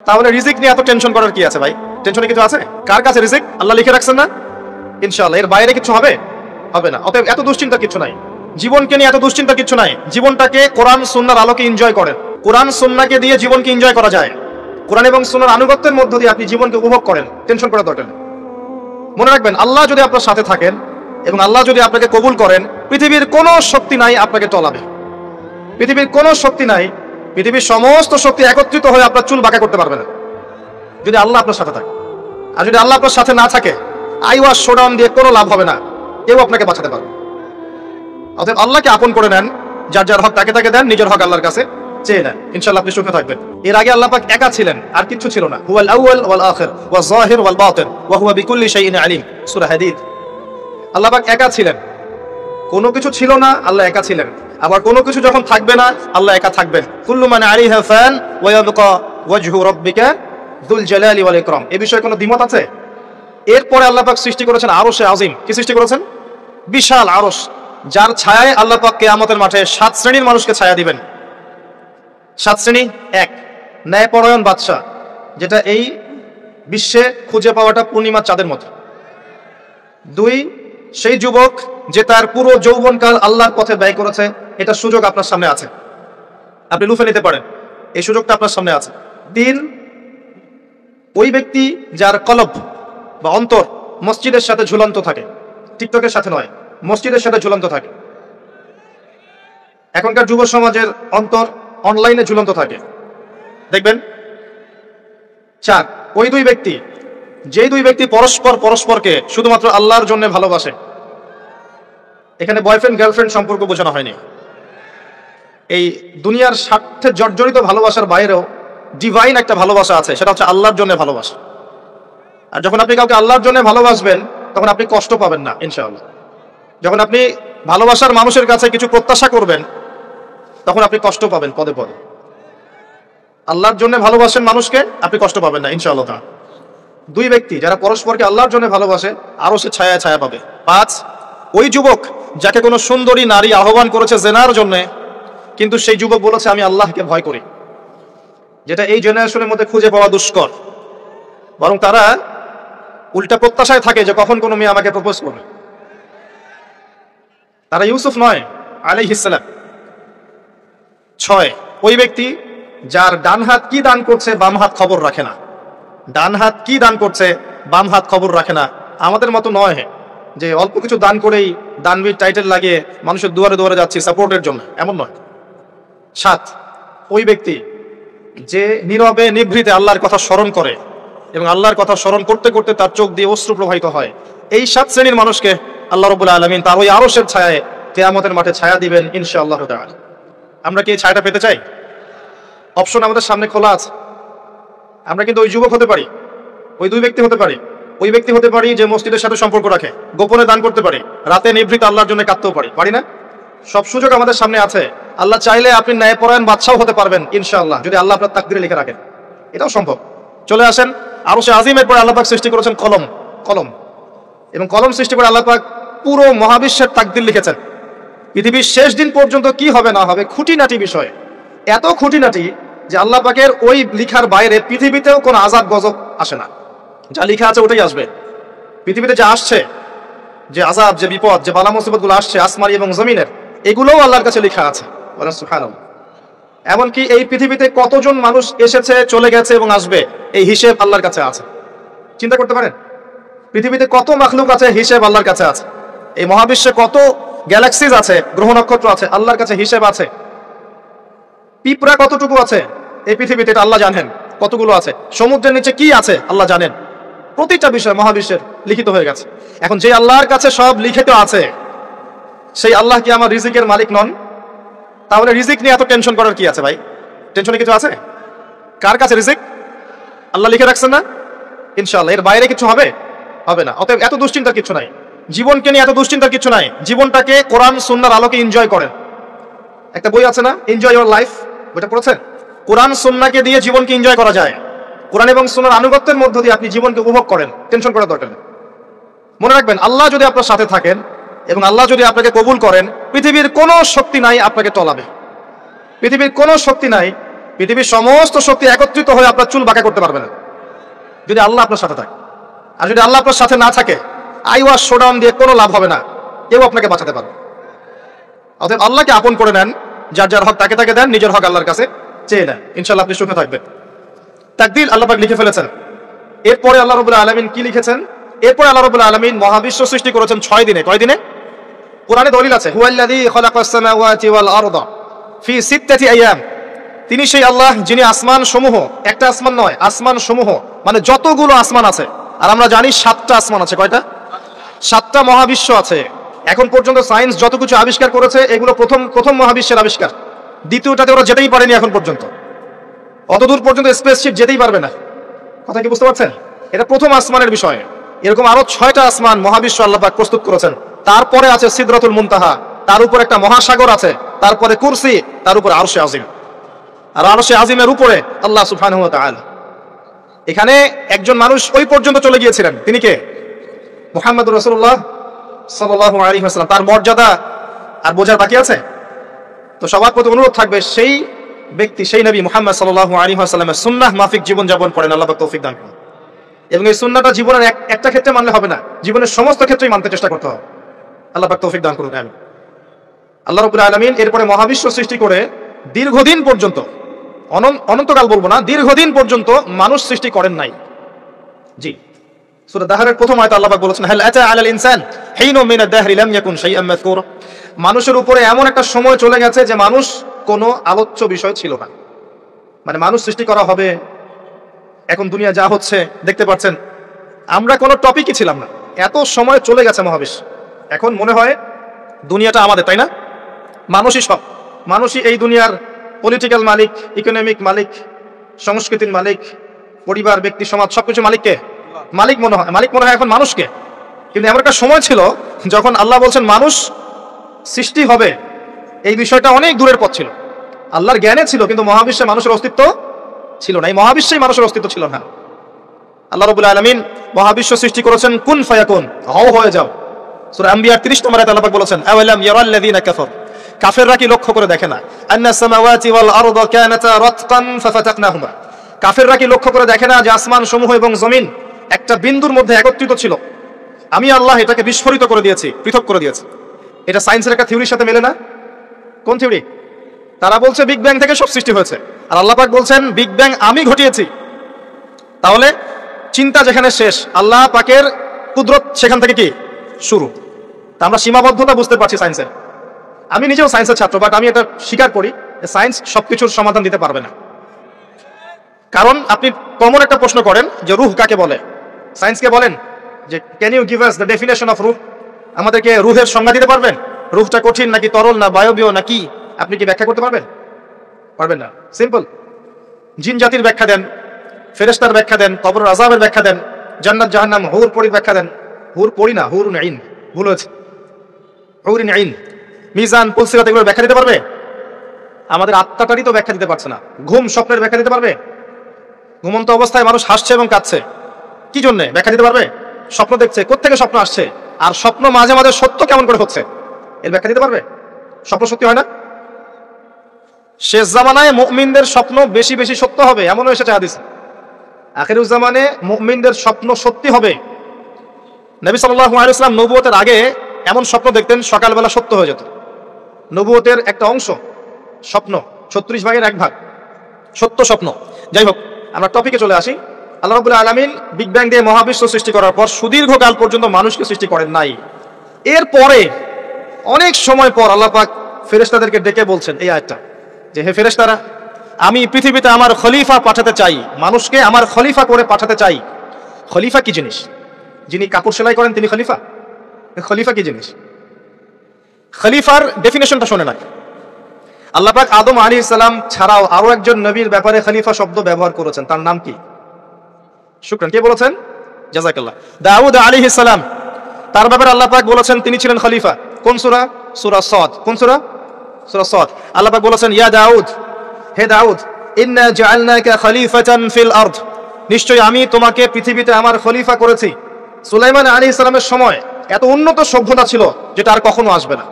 তাহলে রিজিক নিয়ে এত টেনশন করার কি আছে ভাই? টেনশনে কিছু আছে? কার কাছে রিজিক? আল্লাহ লিখে রাখছেন না? ইনশাআল্লাহ এর বাইরে কিছু হবে না। অতএব এত দুশ্চিন্তা কিছু নাই, জীবনকে নিয়ে এত দুশ্চিন্তা কিছু নাই। জীবনটাকে কোরআন সুন্নাহর আলোকে এনজয় করেন। কোরআন সুন্নাহকে দিয়ে জীবনকে এনজয় করা যায়। কোরআন এবং সুন্নাহর আনুগত্যের মধ্য দিয়ে আপনি জীবনকে উপভোগ করেন। টেনশন করার দরকার নেই। মনে রাখবেন, আল্লাহ যদি আপনার সাথে থাকেন এবং আল্লাহ যদি আপনাকে কবুল করেন, পৃথিবীর কোনো শক্তি নাই আপনাকে টলাবে। পৃথিবীর কোনো শক্তি নাই, পৃথিবীর সমস্ত শক্তি একত্রিত হয়ে আপনার চুল বাঁকা করতে পারবে না, যদি আল্লাহ আপনার সাথে থাকে। আর যদি আল্লাহ আপনার সাথে না থাকে, আইওয়াস শোডাউন দিয়ে কোনো লাভ হবে না, কেউ আপনাকে বাঁচাতে পারবে। অতএব আল্লাহকে আপন করে নেন, যার যার হক তাকে তাকে দেন, নিজের হক আল্লাহর কাছে চেয়ে নেন, ইনশাআল্লাহ আপনি সুখে থাকবেন। এর আগে আল্লাহ পাক একা ছিলেন, আর কিছু ছিল না। হুয়াল আউয়াল ওয়াল আখির ওয়াজ যাহির ওয়াল বাতিন ওয়া হুয়া বিকুল্লি শাইইন আলিম, সূরা হাদীদ। আল্লাহ পাক একা ছিলেন, কোনো কিছু ছিল না, আল্লাহ একা ছিলেন। আবার কোনো কিছু যখন থাকবে না, আল্লাহ একা থাকবেন। কুল্লু মান আলাইহা ফান ওয়া ইয়াবকা ওয়াজহু রাব্বিকা যুল জালালি ওয়াল ইকরাম। এই বিষয়ে কোনো দ্বিমত আছে? এরপরে আল্লাহ পাক সৃষ্টি করেছেন আরশে আজিম। কি সৃষ্টি করেছেন? বিশাল আরশ, যার ছায়ায় আল্লাহ পাক কিয়ামতের মাঠে 7 শ্রেণীর মানুষকে ছায়া দিবেন। 7 শ্রেণী: 1, ন্যায়পরায়ণ বাদশা, যেটা এই বিশ্বে খুঁজে পাওয়াটা পূর্ণিমার চাঁদের মতো। 2, সেই যুবক যে তার পুরো যৌবনকাল আল্লাহর পথে ব্যয় করেছে। এটা সুযোগ আপনার সামনে আছে, আপনি লুফে নিতে পারেন, এই সুযোগটা আপনার সামনে আছে। 3, ওই ব্যক্তি যার কলব বা অন্তর মসজিদের সাথে ঝুলন্ত থাকে, টিকটকের সাথে নয়, মসজিদের সাথে ঝুলন্ত থাকে। এখনকার যুব সমাজের অন্তর অনলাইনে ঝুলন্ত থাকে, দেখবেন। 4, ওই দুই ব্যক্তি, যেই দুই ব্যক্তি পরস্পরকে শুধুমাত্র আল্লাহর জন্য ভালোবাসে। এখানে বয়ফ্রেন্ড গার্লফ্রেন্ড সম্পর্ক বোঝানো হয়নি। এই দুনিয়ার স্বার্থে জর্জরিত ভালোবাসার বাইরেও ডিভাইন একটা ভালোবাসা আছে, সেটা হচ্ছে আল্লাহর জন্য ভালোবাসা। আর যখন আপনি কাউকে আল্লাহর জন্য ভালোবাসবেন, তখন আপনি কষ্ট পাবেন না ইনশাআল্লাহ। যখন আপনি ভালোবাসার মানুষের কাছে কিছু প্রত্যাশা করবেন, তখন আপনি কষ্ট পাবেন পদে পদে। আল্লাহর জন্য ভালোবাসেন মানুষকে, আপনি কষ্ট পাবেন না ইনশাআল্লাহ। দুই ব্যক্তি যারা পরস্পরকে আল্লাহর জন্য ভালোবাসে, আরো সে ছায়া ছায়া পাবে। 5, ওই যুবক যাকে কোনো সুন্দরী নারী আহ্বান করেছে জেনার জন্য, কিন্তু সেই যুবক বলেছে আমি আল্লাহকে ভয় করি, যেটা এই জেনারেশনের মধ্যে খুঁজে পাওয়া দুষ্কর। বরং তারা উল্টা প্রত্যাশায় থাকে যে কখন কোনো মেয়ে আমাকে প্রপোজ করবে। তারা ইউসুফ নয় আলাইহিস সালাম। 6, ওই ব্যক্তি যার ডান হাত কি দান করছে বাম হাত খবর রাখে না। ডান হাত কি দান করছে বাম হাত খবর রাখে না। আমাদের মতো নয় যে অল্প কিছু দান করেই দানবীর টাইটেল লাগিয়ে মানুষের দুয়ারে দুয়ারে যাচ্ছি সাপোর্টের জন্য, এমন নয়। 7, ওই ব্যক্তি যে নীরবে নিভৃতে আল্লাহর কথা স্মরণ করে এবং আল্লাহর কথা স্মরণ করতে করতে তার চোখ দিয়ে অশ্রু প্রবাহিত হয়। এই 7 শ্রেণীর মানুষকে আল্লাহ রাব্বুল আলামিন তার ওই আরশের ছায়ায় কিয়ামতের মাঠে ছায়া দিবেন ইনশাআল্লাহ তাআলা। আমরা কি এই ছায়াটা পেতে চাই? অপশন আমাদের সামনে খোলা আছে। আমরা কিন্তু ওই যুবক হতে পারি, ওই দুই ব্যক্তি হতে পারি, ওই ব্যক্তি হতে পারি যে মসজিদের সাথে সম্পর্ক রাখে, গোপনে দান করতে পারি, রাতে নিভৃত আল্লাহর জন্য কাঁদতেও পারি না? সব সুযোগ আমাদের সামনে আছে। আল্লাহ চাইলে আপনি ন্যায়পরায়ণ বাদশাও হতে পারবেন ইনশাআল্লাহ, যদি আল্লাহ আপনার তাকদীরে লিখে রাখেন। এটাও সম্ভব। চলে আসেন, আরশে আজিমের পরে আল্লাহ পাক সৃষ্টি করেছেন কলম, এবং কলম সৃষ্টি করে আল্লাহ পাক পুরো মহাবিশ্বের তাকদীর লিখেছেন। পৃথিবীর শেষ দিন পর্যন্ত কি হবে না হবে, খুঁটিনাটি বিষয়, এত খুঁটিনাটি যে আল্লাহ পাকের ওই লিখার বাইরে পৃথিবীতেও কোনো আযাব গজব আসে না। যা লিখা আছে ওটাই আসবে। পৃথিবীতে যা আসছে, যে আযাব, যে বিপদ, যে বালা মুসিবতগুলো আসছে আসমানি এবং জমিনের, এগুলোও আল্লাহর কাছে লেখা আছে। সুবহানাল্লাহ। এমনকি এই পৃথিবীতে কতজন মানুষ এসেছে, চলে গেছে এবং আসবে, এই হিসেব আল্লাহর কাছে আছে। চিন্তা করতে পারেন, পৃথিবীতে কত মাখলুক আছে, হিসেব আল্লাহর কাছে আছে। এই মহাবিশ্বে কত গ্যালাক্সিজ আছে, গ্রহ নক্ষত্র আছে, আল্লাহর কাছে হিসেব আছে। পিঁপড়া কতটুকু আছে এই পৃথিবীতে, এটা আল্লাহ জানেন কতগুলো আছে। সমুদ্রের নিচে কি আছে আল্লাহ জানেন। প্রতিটা বিষয় মহাবিশ্বের লিখিত হয়ে গেছে। এখন যে আল্লাহর কাছে সব লিখিত আছে, সেই আল্লাহ কি আমার রিজিকের মালিক নন? তাহলে রিজিক নিয়ে এত টেনশন করার কি আছে ভাই? টেনশনে কিছু আছে? কার কাছে রিজিক? আল্লাহ লিখে রাখছেন না? ইনশাআল্লাহ এর বাইরে কিছু হবে না। অতএব এত দুশ্চিন্তার কিছু নাই, জীবনকে নিয়ে এত দুশ্চিন্তার কিছু নাই। জীবনটাকে কোরআন সুন্নাহর আলোকে এনজয় করেন। একটা বই আছে না, এনজয় ইওর লাইফ, বইটা পড়েছেন? কোরআন সুন্নাহকে দিয়ে জীবনকে এনজয় করা যায়। কোরআন এবং সুন্নাহর আনুগত্যের মধ্য দিয়ে আপনি জীবনকে উপভোগ করেন, টেনশন করার দরকার নেই। মনে রাখবেন, আল্লাহ যদি আপনার সাথে থাকেন এবং আল্লাহ যদি আপনাকে কবুল করেন, পৃথিবীর কোনো শক্তি নাই আপনাকে টলাবে। পৃথিবীর কোনো শক্তি নাই, পৃথিবীর সমস্ত শক্তি একত্রিত হয়ে আপনার চুল বাঁকা করতে পারবে না, যদি আল্লাহ আপনার সাথে থাকে। আর যদি আল্লাহ আপনার সাথে না থাকে, আইওয়াশ শোডাউন দিয়ে কোনো লাভ হবে না, কেউ আপনাকে বাঁচাতে পারবে। অতএব আল্লাহকে আপন করে নেন, যার যার হক তাকে তাকে দেন, নিজের হক আল্লাহর কাছে চেয়ে নেন, ইনশাআল্লাহ আপনি সুখে থাকবেন। তাকদীর আল্লাহ পাক লিখে ফেলেছেন। এরপরে আল্লাহ রাব্বুল আলামিন কি লিখেছেন? এরপরে আল্লাহ রাব্বুল আলামিন মহাবিশ্ব সৃষ্টি করেছেন 6 দিনে। কয় দিনে? কোরআনে দলিল আছে, হুয়াল্লাযী খালাকাস সামাওয়াতি ওয়াল আরদা ফি সিত্তাতি আইয়াম। তিনি সেই আল্লাহ যিনি আসমান সমূহ, একটা আসমান নয়, আসমান সমূহ মানে যতগুলো আসমান আছে, আর আমরা জানি 7টা আসমান আছে। কয়টা? 7টা মহাবিশ্ব আছে। এখন পর্যন্ত সায়েন্স যত কিছু আবিষ্কার করেছে এগুলো প্রথম মহাবিশ্বের আবিষ্কার। দ্বিতীয়টাতে ওরা যেতেই পারেনি এখন পর্যন্ত, অতদূর পর্যন্ত স্পেসশিপ যেতেই পারবে না। কথা কি বুঝতে পারছেন? এটা প্রথম আসমানের বিষয়। এরকম আরো 6টা আসমান মহাবিশ্ব আল্লাহ পাক প্রস্তুত করেছেন। তারপরে আছে সিদরাতুল মুনতাহা, তার উপর একটা মহাসাগর আছে, তারপরে কুরসি, তার উপর আরশে আজিম, আর আরশে আজিমের উপরে আল্লাহ সুবহানাহু ওয়া তাআলা। এখানে একজন মানুষ ওই পর্যন্ত চলে গিয়েছিলেন, তিনি কে? মুহাম্মদুর রাসূলুল্লাহ সাল্লাল্লাহু আলাইহি ওয়াসাল্লাম। তার মর্যাদা আর বোঝার বাকি আছে? তো সবার প্রতি অনুরোধ থাকবে, সেই ব্যক্তি, সেই নবী মুহাম্মদ সাল্লাল্লাহু আলাইহি ওয়াসাল্লামের সুন্নাহ মাফিক জীবন যাপন করেন, আল্লাহ পাক তৌফিক দান করুন। এবং এই সুন্নাহটা জীবনের একটা ক্ষেত্রে মানলে হবে না, জীবনের সমস্ত ক্ষেত্রেই মানতে চেষ্টা করতে হবে। আল্লাহ পাক তৌফিক দান করুন। আমিন। আল্লাহ রাব্বুল আলামিন এরপরে মহাবিশ্ব সৃষ্টি করে দীর্ঘদিন পর্যন্ত, অনন্তকাল বলবো না, দীর্ঘদিন পর্যন্ত মানুষ সৃষ্টি করেন নাই। জি, সূরা দাহরের প্রথম আয়াতে আল্লাহ পাক বলেছেন, হাল আতা আলাল ইনসান হিনুম মিনাদ দাহরি লাম ইয়াকুন শাইআম মাযকুরা। মানুষের উপরে এমন একটা সময় চলে গেছে যে মানুষ কোনো আলোচ্য বিষয় ছিল না। মানে মানুষ সৃষ্টি করা হবে, এখন দুনিয়া যা হচ্ছে দেখতে পাচ্ছেন, আমরা কোনো টপিকই ছিলাম না, এত সময় চলে গেছে মহাবিশ্ব। এখন মনে হয় দুনিয়াটা আমাদের, তাই না? মানুষই সব, মানুষই এই দুনিয়ার পলিটিক্যাল মালিক, ইকোনমিক মালিক, সংস্কৃতির মালিক, পরিবার, ব্যক্তি, সমাজ, সবকিছু মালিককে মালিক মনে হয় এখন মানুষকে। কিন্তু এমন একটা সময় ছিল যখন আল্লাহ বলছেন মানুষ সৃষ্টি হবে, এই বিষয়টা অনেক দূরের পথ ছিল। আল্লাহর জ্ঞানে ছিল, কিন্তু মহাবিশ্বে মানুষের অস্তিত্ব ছিল না। এই মহাবিশ্বেই মানুষের অস্তিত্ব ছিল না। আল্লাহ রাব্বুল আলামিন মহাবিশ্ব সৃষ্টি করেছেন কুন ফায়াকুন, হও হয়ে যাও। সূরা আম্বিয়ার 30 নম্বর আয়াতে আল্লাহ পাক বলেছেন, আওয়ালাম ইয়ারাল্লাযীনা কাফার, কাফেররা কি লক্ষ্য করে দেখে না, আন্নাস সামাওয়াতি ওয়াল আরদা কানাতা রাতকান ফাফাতাকনাহুমা, কাফেররা কি লক্ষ্য করে দেখে না যে আসমান সমূহ এবং জমিন একটা বিন্দুর মধ্যে একত্রিত ছিল, আমি আল্লাহ এটাকে বিস্ফোরিত করে দিয়েছি, পৃথক করে দিয়েছি। এটা সায়েন্সের একটা থিওরির সাথে মেলে না? কোন থিওরি? তারা বলছে বিগ ব্যাং থেকে সব সৃষ্টি হয়েছে, আর আল্লাহ পাক বলছেন বিগ ব্যাং আমি ঘটিয়েছি। তাহলে চিন্তা যেখানে শেষ, আল্লাহ পাকের কুদরত সেখান থেকে কি শুরু। তা আমরা সীমাবদ্ধতা বুঝতে পারছি সায়েন্সের। আমি নিজেও সায়েন্সের ছাত্র, বাট আমি এটা স্বীকার করি যে সায়েন্স সবকিছুর সমাধান দিতে পারবে না। কারণ আপনি কমন একটা প্রশ্ন করেন যে রূহ কাকে বলে, সায়েন্সকে বলেন যে can you give us the definition of রূহ, আমাদেরকে রূহের সংজ্ঞা দিতে পারবেন? রূহটা কঠিন নাকি তরল, না বায়বীয় নাকি, আপনি কি ব্যাখ্যা করতে পারবেন? পারবেন না। সিম্পল। জিন জাতির ব্যাখ্যা দেন, ফেরেশতার ব্যাখ্যা দেন, কবরের আযাবের ব্যাখ্যা দেন, জান্নাত জাহান্নাম, হুর পরীর ব্যাখ্যা দেন। হুর পরি না, হুরুন আইন, ভুল হয়েছে, হুরুন আইন, মিজান, পুলসিরাত, এগুলোর ব্যাখ্যা দিতে পারবে? আমাদের আত্মাটারই তো ব্যাখ্যা দিতে পারছে না। ঘুম, স্বপ্নের ব্যাখ্যা দিতে পারবে? ঘুমন্ত অবস্থায় মানুষ হাসছে এবং কাঁদছে, কি জন্য? ব্যাখ্যা দিতে পারবে? স্বপ্ন দেখছে, কোত্থেকে স্বপ্ন আসছে, আর স্বপ্ন মাঝে মাঝে সত্য কেমন করে হচ্ছে, এর ব্যাখ্যা দিতে পারবে? স্বপ্ন সত্যি হয় না? শেষ জামানায় মুমিনদের স্বপ্ন বেশি বেশি সত্য হবে, এমনও এসেছে হাদিসে। আখিরুজ জামানে মুমিনদের স্বপ্ন সত্যি হবে। নবী সাল্লাল্লাহু আলাইহি ওয়াসাল্লাম নবুয়তের আগে এমন স্বপ্ন দেখতেন সকালবেলা সত্য হয়ে যেত। নবুয়তের একটা অংশ, স্বপ্ন 36 ভাগের 1 ভাগ সত্য স্বপ্ন। যাই হোক, আমরা টপিকে চলে আসি। আল্লাহ রাব্বুল আলামিন বিগ ব্যাং দিয়ে মহাবিশ্ব সৃষ্টি করার পর সুদীর্ঘকাল পর্যন্ত মানুষকে সৃষ্টি করেন নাই। এরপরে অনেক সময় পর আল্লাহ পাক ফেরেশতাদেরকে ডেকে বলছেন এই আয়াতটা, যে হে ফেরেশতারা, আমি পৃথিবীতে আমার খলিফা পাঠাতে চাই, মানুষকে আমার খলিফা করে পাঠাতে চাই। খলিফা কি জিনিস? যিনি কাপড় সেলাই করেন তিনি খলিফা? খলিফা কি জিনিস? খলিফার ডেফিনেশনটা শোনে না। আল্লাহ পাক আদম আলাইহিস সালাম ছাড়াও আরো একজন নবীর ব্যাপারে খলিফা শব্দ ব্যবহার করেছেন, তার নাম কি? শুকরান, কে বলেছেন? জাযাকাল্লাহ। দাউদ আলাইহিস সালাম, তার ব্যাপারে আল্লাহ পাক বলেছেন তিনি ছিলেন খলিফা। কোন সূরা? সূরা সাদ। কোন সূরা? সূরা সাদ। আল্লাহ পাক বলেছেন ইয়া দাউদ, হে দাউদ, ইন্না জাআলনাকা খলিফাতান ফিল আরদ, নিশ্চয়ই আমি তোমাকে পৃথিবীতে আমার খলিফা করেছি। সুলাইমান আলাইহিস সালামের সময় এত উন্নত সভ্যতা ছিল যেটা আর কখনো আসবে না।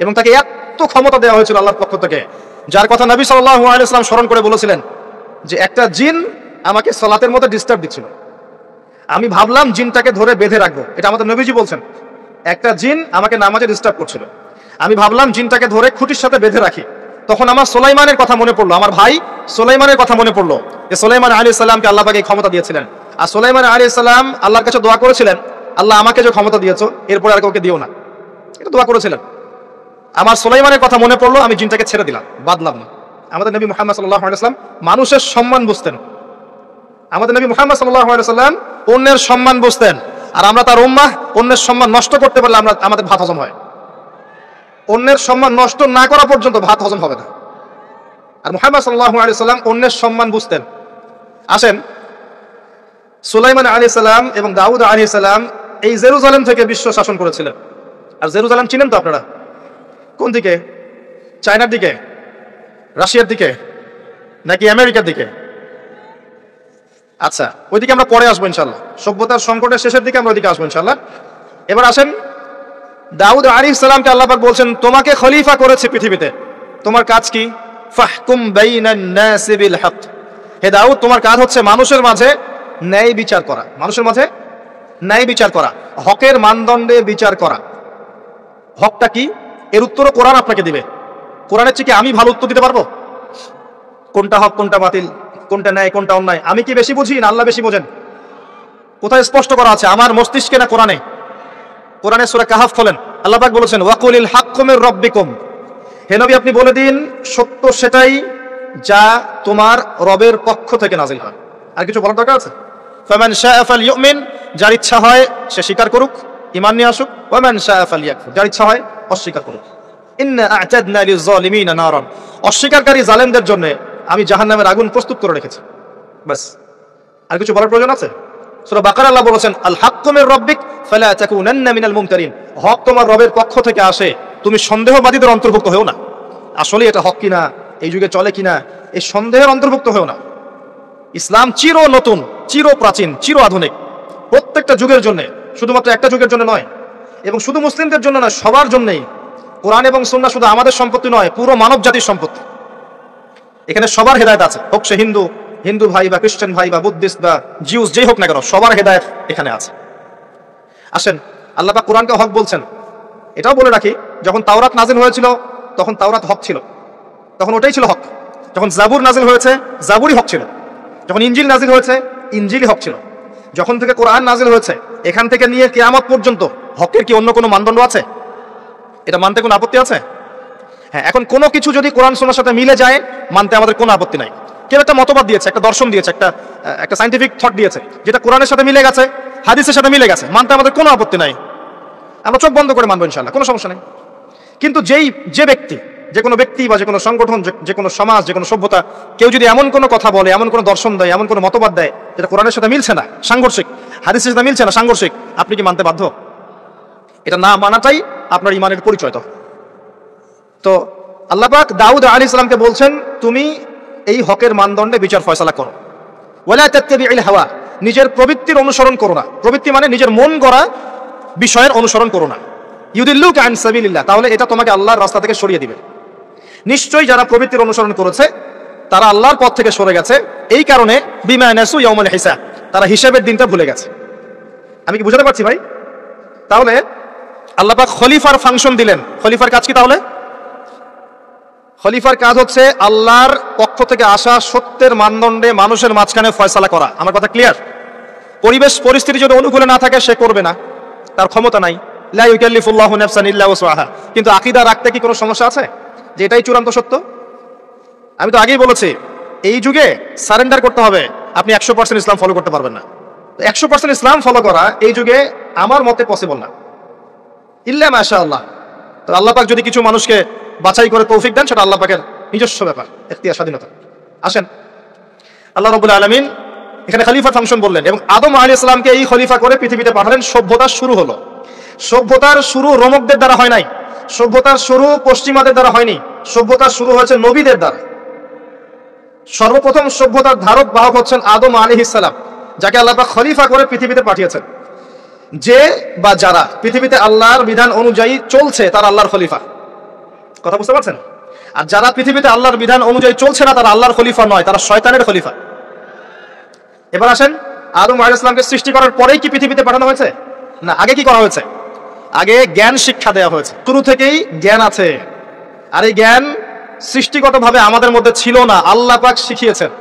এবং তাকে এত ক্ষমতা দেওয়া হয়েছিল আল্লাহর পক্ষ থেকে, যার কথা নবী সাল্লাল্লাহু আলাইহি ওয়াসাল্লাম স্মরণ করে বলেছিলেন যে একটা জিন আমাকে সালাতের মধ্যে ডিস্টার্ব দিচ্ছিল, আমি ভাবলাম জিনটাকে ধরে বেঁধে রাখবো। এটা আমাদের নবীজি বলছেন, একটা জিন আমাকে নামাজে ডিস্টার্ব করছিল, আমি ভাবলাম জিনটাকে ধরে খুঁটির সাথে বেঁধে রাখি। তখন আমার সুলাইমানের কথা মনে পড়লো, আমার ভাই সুলাইমানের কথা মনে পড়লো যে সুলাইমান আলাইহিস সালামকে আল্লাহ পাক এই ক্ষমতা দিয়েছিলেন। আর সুলাইমান আলাইহিস সালাম আল্লাহর কাছে দোয়া করেছিলেন, আল্লাহ আমাকে যে ক্ষমতা দিয়েছো এরপরে আর কাউকে দিও না, এটা দোয়া করেছিলেন। আমার সুলাইমানের কথা মনে পড়লো, আমি জিনটাকে ছেড়ে দিলাম, বাদলাম না। আমাদের নবী মুহাম্মদ সাল্লাল্লাহু আলাইহি ওয়াসাল্লাম মানুষের সম্মান বুঝতেন। আমাদের নবী মুহাম্মদ সাল্লাল্লাহু আলাইহি ওয়াসাল্লাম অন্যের সম্মান বুঝতেন। আর আমরা তার উম্মাহ, অন্যের সম্মান নষ্ট করতে পারলে আমাদের ভাত হজম হয়। অন্যের সম্মান নষ্ট না করা পর্যন্ত ভাত হজম হবে না। আর মুহাম্মদ সাল্লাল্লাহু আলাইহি ওয়াসাল্লাম অন্যের সম্মান বুঝতেন। আসেন, সুলাইমান আলাইহিস সালাম এবং দাউদ আলাইহিস সালাম এই জেরুজালেম থেকে বিশ্ব শাসন করেছিলেন। আর জেরুজালেম চিনেন তো আপনারা? কোন দিকে? চায়নার দিকে, রাশিয়ার দিকে, নাকি আমেরিকার দিকে? আচ্ছা, ওইদিকে আমরা পরে আসবো ইনশাল্লাহ, সভ্যতার সংকটের শেষের দিকে আমরা ওইদিকে আসবো ইনশাল্লাহ। এবার আসেন, দাউদ আলাইহিস সালামকে আল্লাহ পাক বলছেন, তোমাকে খলিফা করেছে পৃথিবীতে, তোমার কাজ কি? ফাহকুম বাইনান নাসি বিল হক। হে দাউদ, তোমার কাজ হচ্ছে মানুষের মাঝে ন্যায় বিচার করা, মানুষের মাঝে ন্যায় বিচার করা, হকের মানদণ্ডে বিচার করা। হকটা কি? এর উত্তরও কোরআন আপনাকে দিবে। কোরআনের চেয়ে কি আমি ভালো উত্তর দিতে পারবো? কোনটা হক, কোনটা বাতিল, কোনটা ন্যায়, কোনটা অন্যায়, আমি কি বেশি বুঝি না আল্লাহ বেশি বোঝেন? কোথায় স্পষ্ট করা আছে? আমার মস্তিষ্কে না কোরআনে? কোরআনের সূরা কাহাফ খোলেন, আল্লাহ পাক বলেছেন, ওয়াকুলিল হাক্কু মির রাব্বিকুম। হে নবী, আপনি বলে দিন সত্য সেটাই যা তোমার রবের পক্ষ থেকে নাজিল হয়। আর কিছু বলার দরকার আছে? ফামান শাআ ফালইউমিন, যার ইচ্ছা হয় সে স্বীকার করুক, ঈমান নিয়ে আসুক। ওয়ামান শাআ ফালইয়াকফুর, যার ইচ্ছা হয় অস্বীকার করুক। ইন্না আ'তাদনা লিয-যালিমিনা নারান, অস্বীকারী জালেমদের জন্য আমি জাহান্নামের আগুন প্রস্তুত করে রেখেছি। বাস, আর কিছু বলার প্রয়োজন আছে? সূরা বাকারা আল্লাহ বলেছেন, আল হাক্কু মির রাব্বিক ফালা তাকুনান্না মিনাল মুমতারিন। হক তোমার রবের পক্ষ থেকে আসে, তুমি সন্দেহবাদীদের অন্তর্ভুক্ত হও না। আসলে এটা হক কিনা, এই যুগে চলে কিনা, এই সন্দেহের অন্তর্ভুক্ত হও না। ইসলাম চির নতুন, চির প্রাচীন, চির আধুনিক, প্রত্যেকটা যুগের জন্য, শুধুমাত্র একটা যুগের জন্য নয়, এবং শুধু মুসলিমদের জন্য নয়, সবার জন্যই। কোরআন এবং সুন্নাহ শুধু আমাদের সম্পত্তি নয়, পুরো মানব জাতির সম্পত্তি। এখানে সবার হেদায়েত আছে, হোক সে হিন্দু ভাই বা খ্রিস্টান ভাই বা বুদ্ধিস্ট বা জিউস, যেই হোক না কেন, সবার হেদায়েত এখানে আছে। আসেন, আল্লাহ পাক কোরআনকে হক বলছেন। এটাও বলে রাখি, যখন তাওরাত নাজিল হয়েছিল তখন তাওরাত হক ছিল, তখন ওটাই ছিল হক। যখন জাবুর নাজিল হয়েছে, জাবুরই হক ছিল। যখন ইনজিল নাজিল হয়েছে, ইনজিলই হক ছিল। যখন থেকে কোরআন নাজিল হয়েছে, এখান থেকে নিয়ে কিয়ামত পর্যন্ত হকের কি অন্য কোনো মানদণ্ড আছে? এটা মানতে কোনো আপত্তি আছে? হ্যাঁ, এখন কোনো কিছু যদি কোরআন সুন্নাহর সাথে মিলে যায়, মানতে আমাদের কোনো আপত্তি নাই। কেউ একটা মতবাদ দিয়েছে, একটা দর্শন দিয়েছে, একটা সাইন্টিফিক থট দিয়েছে, যেটা কোরআনের সাথে মিলে গেছে, হাদিসের সাথে মিলে গেছে, মানতে আমাদের কোনো আপত্তি নাই। আমরা চোখ বন্ধ করে মানবো ইনশাআল্লাহ, কোনো সমস্যা নেই। কিন্তু যে ব্যক্তি, যে কোনো ব্যক্তি বা যে কোনো সংগঠন, যে কোনো সমাজ, যে কোনো সভ্যতা, কেউ যদি এমন কোনো কথা বলে, এমন কোনো দর্শন দেয়, এমন কোনো মতবাদ দেয় যেটা কোরআনের সাথে মিলছে না, সাংঘর্ষিক, হাদিসের সাথে মিলছে না, সাংঘর্ষিক, আপনি কি মানতে বাধ্য? এটা না মানাটাই আপনার ঈমানের পরিচয়। তো আল্লাহ পাক দাউদ আলাইহিস সালামকে বলছেন, তুমি এই হকের মানদণ্ডে বিচার ফয়সালা করো। ওয়ালা তাত্তাবিউল হাওয়া, নিজের প্রবৃত্তির অনুসরণ করো না। প্রবৃত্তি মানে নিজের মন গড়া বিষয়ের অনুসরণ করো না। ইউদিল্লুকা আন সাবিলিল্লাহ, তাহলে এটা তোমাকে আল্লাহর রাস্তা থেকে সরিয়ে দিবে। নিশ্চয়ই যারা প্রবৃত্তির অনুসরণ করেছে তারা আল্লাহর পথ থেকে সরে গেছে, এই কারণে বিমা নাসু ইয়াউমাল হিসাব, তারা হিসাবের দিনটা ভুলে গেছে। আমি কি বুঝাতে পারছি ভাই? তাহলে আল্লাহ পাক খলিফার ফাংশন দিলেন। খলিফার কাজ কি তাহলে? খলিফার কাজ হচ্ছে আল্লাহর পক্ষ থেকে আসা সত্যের মানদণ্ডে মানুষের মাঝখানে ফয়সালা করা। আমার কথা ক্লিয়ার? পরিবেশ পরিস্থিতি যদি অনুকূলে না থাকে, সে করবে না, তার ক্ষমতা নাই। লা ইউকাল্লিফুল্লাহু নাফসান ইল্লা ওয়াসআহা। কিন্তু আকীদা রাখতে কি কোনো সমস্যা আছে যে এটাই চূড়ান্ত সত্য? আমি তো আগেই বলেছি, এই যুগে সারেন্ডার করতে হবে। আপনি 100% ইসলাম ফলো করতে পারবেন না। 100% ইসলাম ফলো করা এই যুগে আমার মতে পসিবল না, ইল্লা মাশাআল্লাহ। তো আল্লাহ পাক যদি কিছু মানুষকে বাছাই করে তৌফিক দেন, সেটা আল্লাহ পাকের নিজস্ব ব্যাপার, এখতিয়ার, স্বাধীনতা। আসেন, আল্লাহ রাব্বুল আলামিন এখানে খলিফার ফাংশন বললেন, এবং আদম আলাইহিস সালামকে এই খলিফা করে পৃথিবীতে পাঠালেন। সভ্যতার শুরু হলো। সভ্যতার শুরু রোমকদের দ্বারা হয় নাই, সভ্যতার শুরু পশ্চিমাদের দ্বারা হয়নি, সভ্যতার শুরু হয়েছে নবীদের দ্বারা। সর্বপ্রথম সভ্যতার ধারক বাহক হচ্ছেন আদম আলাইহিস সালাম, যাকে আল্লাহ পাক খলিফা করে পৃথিবীতে পাঠিয়েছেন। যে বা যারা পৃথিবীতে আল্লাহর বিধান অনুযায়ী চলছে, তারা আল্লাহর খলিফা। কথা বুঝতে পারছেন? আর যারা পৃথিবীতে আল্লাহর বিধান অনুযায়ী চলছে না তারা আল্লাহর খলিফা নয়, তারা শয়তানের খলিফা। এবার আসেন, আদম আলাইহিস সালামকে সৃষ্টি করার পরেই কি পৃথিবীতে পাঠানো হয়েছে? না, আগে কি করা হয়েছে? আগে জ্ঞান শিক্ষা দেওয়া হয়েছে। শুরু থেকেই জ্ঞান আছে, আর এই জ্ঞান সৃষ্টিগতভাবে আমাদের মধ্যে ছিল না, আল্লাহ পাক শিখিয়েছেন।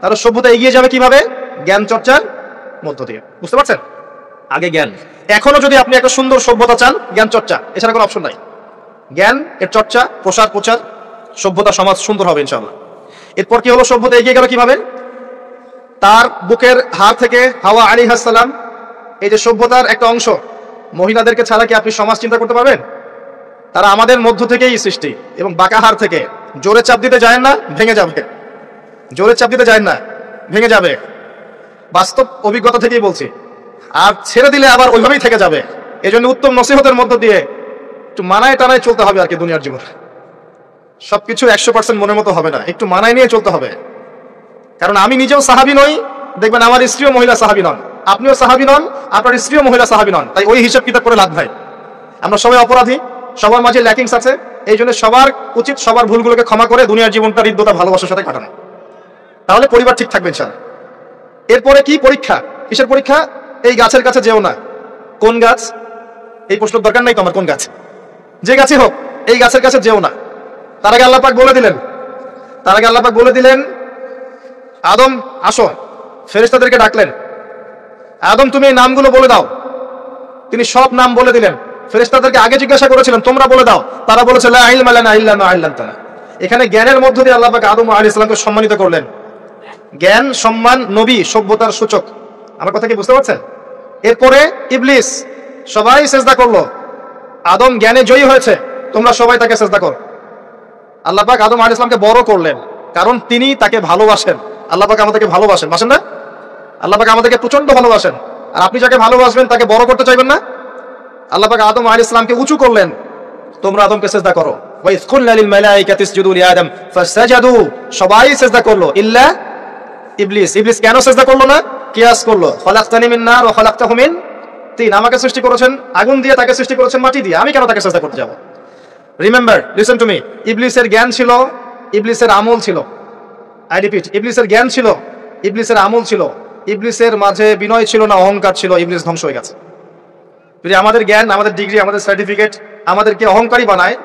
তার সভ্যতা এগিয়ে যাবে কিভাবে? জ্ঞান চর্চার মধ্য দিয়ে। বুঝতে পারছেন? আগে জ্ঞান। এখনো যদি আপনি একটা সুন্দর সভ্যতা চান, জ্ঞান চর্চা এছাড়া কোনো অপশন নাই। জ্ঞান এর চর্চা, প্রচার, সভ্যতা সমাজ সুন্দর হবে ইনশাআল্লাহ। এরপর কি হলো? সভ্যতা এগিয়ে গেল কিভাবে? তার বুকের হাড় থেকে হাওয়া আলাইহিস সালাম, এই যে সভ্যতার একটা অংশ, মহিলাদেরকে ছাড়া কি আপনি সমাজ চিন্তা করতে পারবেন? তারা আমাদের মধ্য থেকেই সৃষ্টি, এবং বাঁকা হাড় থেকে। জোরে চাপ দিতে যায় না, ভেঙে যাবে। জোরে চাপ দিতে যায় না, ভেঙে যাবে। বাস্তব অভিজ্ঞতা থেকেই বলছি। আর ছেড়ে দিলে আবার ওইভাবেই থেকে যাবে। এই জন্য উত্তম নসিহতের মধ্য দিয়ে একটু মানায় টানায় চলতে হবে আর কি। দুনিয়ার জীবন সবকিছু 100% মনের মতো হবে না, একটু মানায় নিয়ে চলতে হবে। কারণ আমি নিজেও সাহাবী নই, দেখবেন আমার স্ত্রীও মহিলা সাহাবী নন, আপনিও সাহাবী নন, আপনার স্ত্রীও মহিলা সাহাবী নন। তাই ওই হিসাব কিতাব করে লাভ নাই। আমরা সবাই অপরাধী, সবার মাঝে ল্যাকিংস আছে। এই জন্য সবার উচিত সবার ভুলগুলোকে ক্ষমা করে দুনিয়ার জীবনটা হৃদ্যতা ভালোবাসার সাথে কাটানো, তাহলে পরিবার ঠিক থাকবে ইনশাআল্লাহ। এরপরে কি পরীক্ষা? কিসের পরীক্ষা? এই গাছের কাছে যেও না। কোন গাছ? এই প্রশ্নের দরকার নাই তো আমার, কোন গাছ? যে গাছই হোক, এই গাছের কাছে যেও না। তার আগে আল্লাহ পাক বলে দিলেন, আদম আসো। ফেরেশতাদেরকে ডাকলেন, আদম তুমি এই নামগুলো বলে দাও। তিনি সব নাম বলে দিলেন। ফেরেশতাদেরকে আগে জিজ্ঞাসা করেছিলেন তোমরা বলে দাও, তারা বলেছে লা ইলমা লানা ইল্লা মা আল্লামতানা। এখানে জ্ঞানের মধ্য দিয়ে আল্লাহ পাক আদম আলাইহিস সালামকে সম্মানিত করলেন। জ্ঞান, সম্মান, নবী, সভ্যতার সূচক। আমার কথা কি বুঝতে পারছেন? এরপরে ইবলিস, সবাই সেজদা করলো। আদম জ্ঞানে জয়ী হয়েছে, তোমরা সবাই তাকে সেজদা করো। আল্লাহ পাক আদম আলাইহিস সালামকে বড় করলেন, কারণ তিনি তাকে ভালোবাসেন। আল্লাহ পাক আমাদেরকে ভালোবাসেন, বাসেন না? আল্লাহ পাক আমাদেরকে প্রচন্ড ভালোবাসেন। আর আপনি যাকে ভালোবাসবেন তাকে বড় করতে চাইবেন না? আল্লাহ পাক আদম আলাইহিস সালামকে উঁচু করলেন, তোমরা আদমকে সিজদা করো। ওয়া ইয কুলনা লিল মালাইকাতি ইসজুদু লিআদম ফাসাজাদু, সবাই সিজদা করলো ইল্লা ইবলিস। ইবলিস কেন সিজদা করলো না? কিয়াস করলো, খলাকতানি মিন নার ওয়া খলাকতাহু মিন তিন। আমাকে সৃষ্টি করেছেন আগুন দিয়ে, তাকে সৃষ্টি করেছেন মাটি দিয়ে, আমি কেন তাকে সিজদা করতে যাব? রিমেম্বার, লিসেন টু মি, ইবলিসের জ্ঞান ছিল, ইবলিসের আমল ছিল। আই রিপিট, ইবলিসের জ্ঞান ছিল, ইবলিসের আমল ছিল। ইবলিসের মাঝে বিনয় ছিল না, অহংকার ছিল। ইবলিস ধ্বংস হয়ে গেছে। যদি আমাদের জ্ঞান, আমাদের ডিগ্রি, আমাদের সার্টিফিকেট আমাদেরকে অহংকারী বানায়,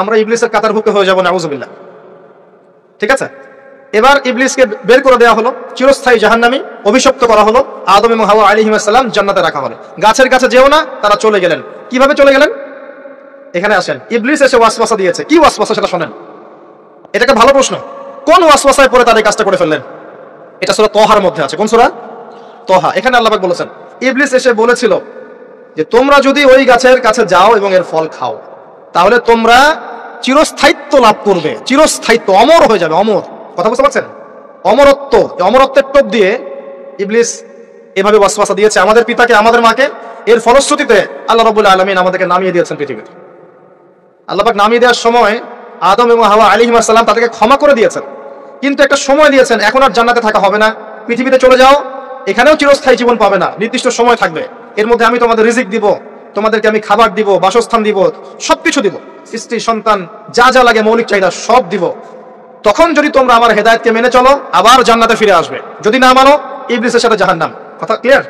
আমরা ইবলিসের কাতারভুক্ত হয়ে যাবো, নাউযুবিল্লাহ। ঠিক আছে? এবার ইবলিসকে বের করে দেওয়া হলো, চিরস্থায়ী জাহান্নামী, অভিশপ্ত করা হলো। আদম এবং হাওয়া আলাইহিস সালাম জান্নাতে রাখা হলো। গাছের কাছে যেও না, তারা চলে গেলেন। কিভাবে চলে গেলেন? এখানে আসেন। ইবলিস এসে ওয়াসওয়াসা দিয়েছে। কি ওয়াসওয়াসা সেটা শোনেন। এটা একটা ভালো প্রশ্ন। কোন ওয়াসওয়াসায় পড়ে তারা এই কাজটা করে ফেললেন? এটা সূরা তহার মধ্যে আছে। কোন সূরা? তহা। এখানে আল্লাহ পাক বলেছেন, ইবলিস এসে বলেছিল যে তোমরা যদি ওই গাছের কাছে যাও এবং এর ফল খাও, তাহলে তোমরা চিরস্থায়িত্ব লাভ করবে। চিরস্থায়িত্ব, অমর হয়ে যাবে, অমর। কথা বুঝতে পারছেন? অমরত্ব। অমরত্বের টোপ দিয়ে ইবলিস এভাবে ওয়াসওয়াসা দিয়েছে আমাদের পিতাকে, আমাদের মাকে। এর ফলশ্রুতিতে আল্লাহ রাব্বুল আলামিন আমাদেরকে নামিয়ে দিয়েছেন পৃথিবীতে। আল্লাহ পাক নামিয়ে দেওয়ার সময় আদম এবং হাওয়া আলাইহিস সালাম তাদেরকে ক্ষমা করে দিয়েছেন, কিন্তু একটা সময় দিয়েছেন, এখন আর জান্নাতে থাকা হবে না, পৃথিবীতে চলে যাও, এখানেও চিরস্থায়ী জীবন পাবে না, নির্দিষ্ট সময় থাকবে। এর মধ্যে আমি তোমাদের রিজিক দিব, তোমাদেরকে আমি খাবার দিব, বাসস্থান দিব, সবকিছু দিব, স্ত্রী সন্তান যা যা লাগে মৌলিক চাহিদা সব দিব। তখন যদি তোমরা আমার হেদায়েতকে মেনে চলো, আবার জান্নাতে ফিরে আসবে। যদি না মানো, ইবলিসের সাথে জাহান্নাম। কথা ক্লিয়ার?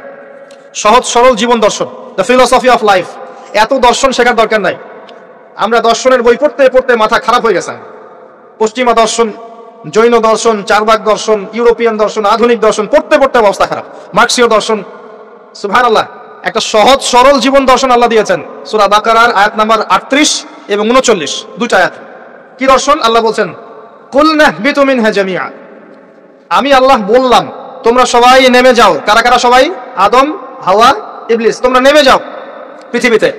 সহজ সরল জীবন দর্শন, দ্য ফিলোসফি অফ লাইফ। এত দর্শন শেখার দরকার নাই। আমরা দর্শনের বই পড়তে পড়তে মাথা খারাপ হয়ে গেছে। পশ্চিমা দর্শন, জৈন দর্শন, চারবাক দর্শন, ইউরোপিয়ান দর্শন, আধুনিক দর্শন পড়তে পড়তে অবস্থা খারাপ। মার্কসীয় দর্শন। সুবহানাল্লাহ, একটা সহজ সরল জীবন দর্শন আল্লাহ দিয়েছেন। সূরা বাকারার আয়াত নাম্বার 38 এবং 39, দুটো আয়াত। কি দর্শন? আল্লাহ বলছেন, কুলনা বিতু মিনহা জামিআ, আমি আল্লাহ বললাম তোমরা সবাই নেমে যাও। কারা কারা সবাই? আদম, হাওয়া, ইবলিস। তোমরা নেমে যাও পৃথিবীতে।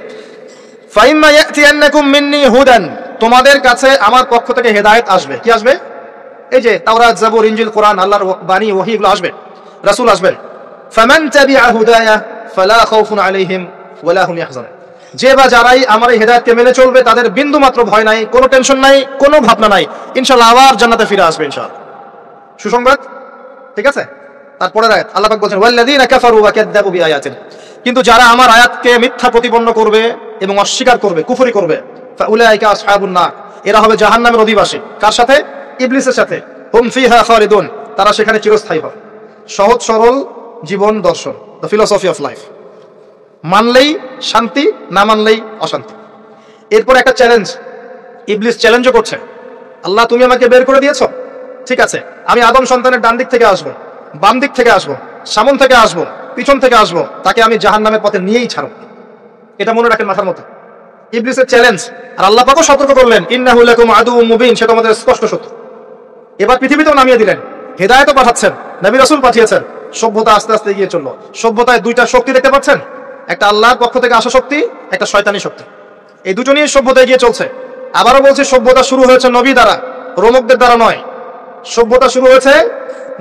ফাইম্মা ইয়াতিয়ান্নাকুম মিন্নি হুদান, তোমাদের কাছে আমার পক্ষ থেকে হেদায়েত আসবে। কি আসবে? এই যে তাওরাত, জাবুর, ইনজিল, কোরআন, আল্লাহর বাণী, ওহী, এগুলো আসবে, রাসূল আসবেন। ফামান তাবিআ হুদায়া ফালা খাউফুন আলাইহিম ওয়ালা হুম ইয়াহজানুন, যে বা যারাই আমার এই হেদায়েতকে মেনে চলবে তাদের বিন্দু মাত্র ভয় নাই, কোনো টেনশন নাই, কোনো ভাবনা নাই, ইনশাআল্লাহ আবার জান্নাতে ফিরে আসবে ইনশাআল্লাহ। সুসংবাদ। ঠিক আছে? তারপরের আয়াত আল্লাহ পাক বলেন, ওয়াল্লাযীনা কাফারু ওয়া কাযযাবু বিআয়াতিনা, কিন্তু যারা আমার আয়াতকে মিথ্যা প্রতিপন্ন করবে এবং অস্বীকার করবে, কুফরি করবে, ফাউলাইকা আসহাবুন নার, এরা হবে জাহান্নামের অধিবাসী। কার সাথে? ইবলিসের সাথে। হুম ফিহা খালিদুন, তারা সেখানে চিরস্থায়ী হবে। সহজ সরল জীবন দর্শন, দ্য ফিলোসফি অফ লাইফ। মানলেই শান্তি, না মানলেই অশান্তি। এরপর একটা চ্যালেঞ্জ, ইবলিস চ্যালেঞ্জও করছে, আল্লাহ তুমি আমাকে বের করে দিয়েছো, ঠিক আছে, আমি আদম সন্তানের ডান দিক থেকে আসবো, বাম দিক থেকে আসবো, সামন থেকে আসবো, পিছন থেকে আসবো, তাকে আমি জাহান্নামের পথে নিয়েই ছাড়ব। এটা মনে রাখেন মাথার মধ্যে, ইবলিসের চ্যালেঞ্জ। আর আল্লাহ পাকও সতর্ক করলেন, ইন্নাহু লাকুম আদুউম মুবিন, সেটা আমাদের স্পষ্ট সত্য। এবার পৃথিবীতেও নামিয়ে দিলেন, হেদায়েতও পাঠাচ্ছেন, নবী রাসূল পাঠিয়েছেন। সভ্যতা আস্তে আস্তে এগিয়ে চললো। সভ্যতায় দুইটা শক্তি দেখতে পাচ্ছেন, একটা আল্লাহর পক্ষ থেকে আসা শক্তি, একটা শয়তানি শক্তি। এই দুটো নিয়ে সভ্যতা এগিয়ে চলছে। আবারও বলছি, সভ্যতা শুরু হয়েছে নবী দ্বারা, রোমকদের দ্বারা নয়। সভ্যতা শুরু হয়েছে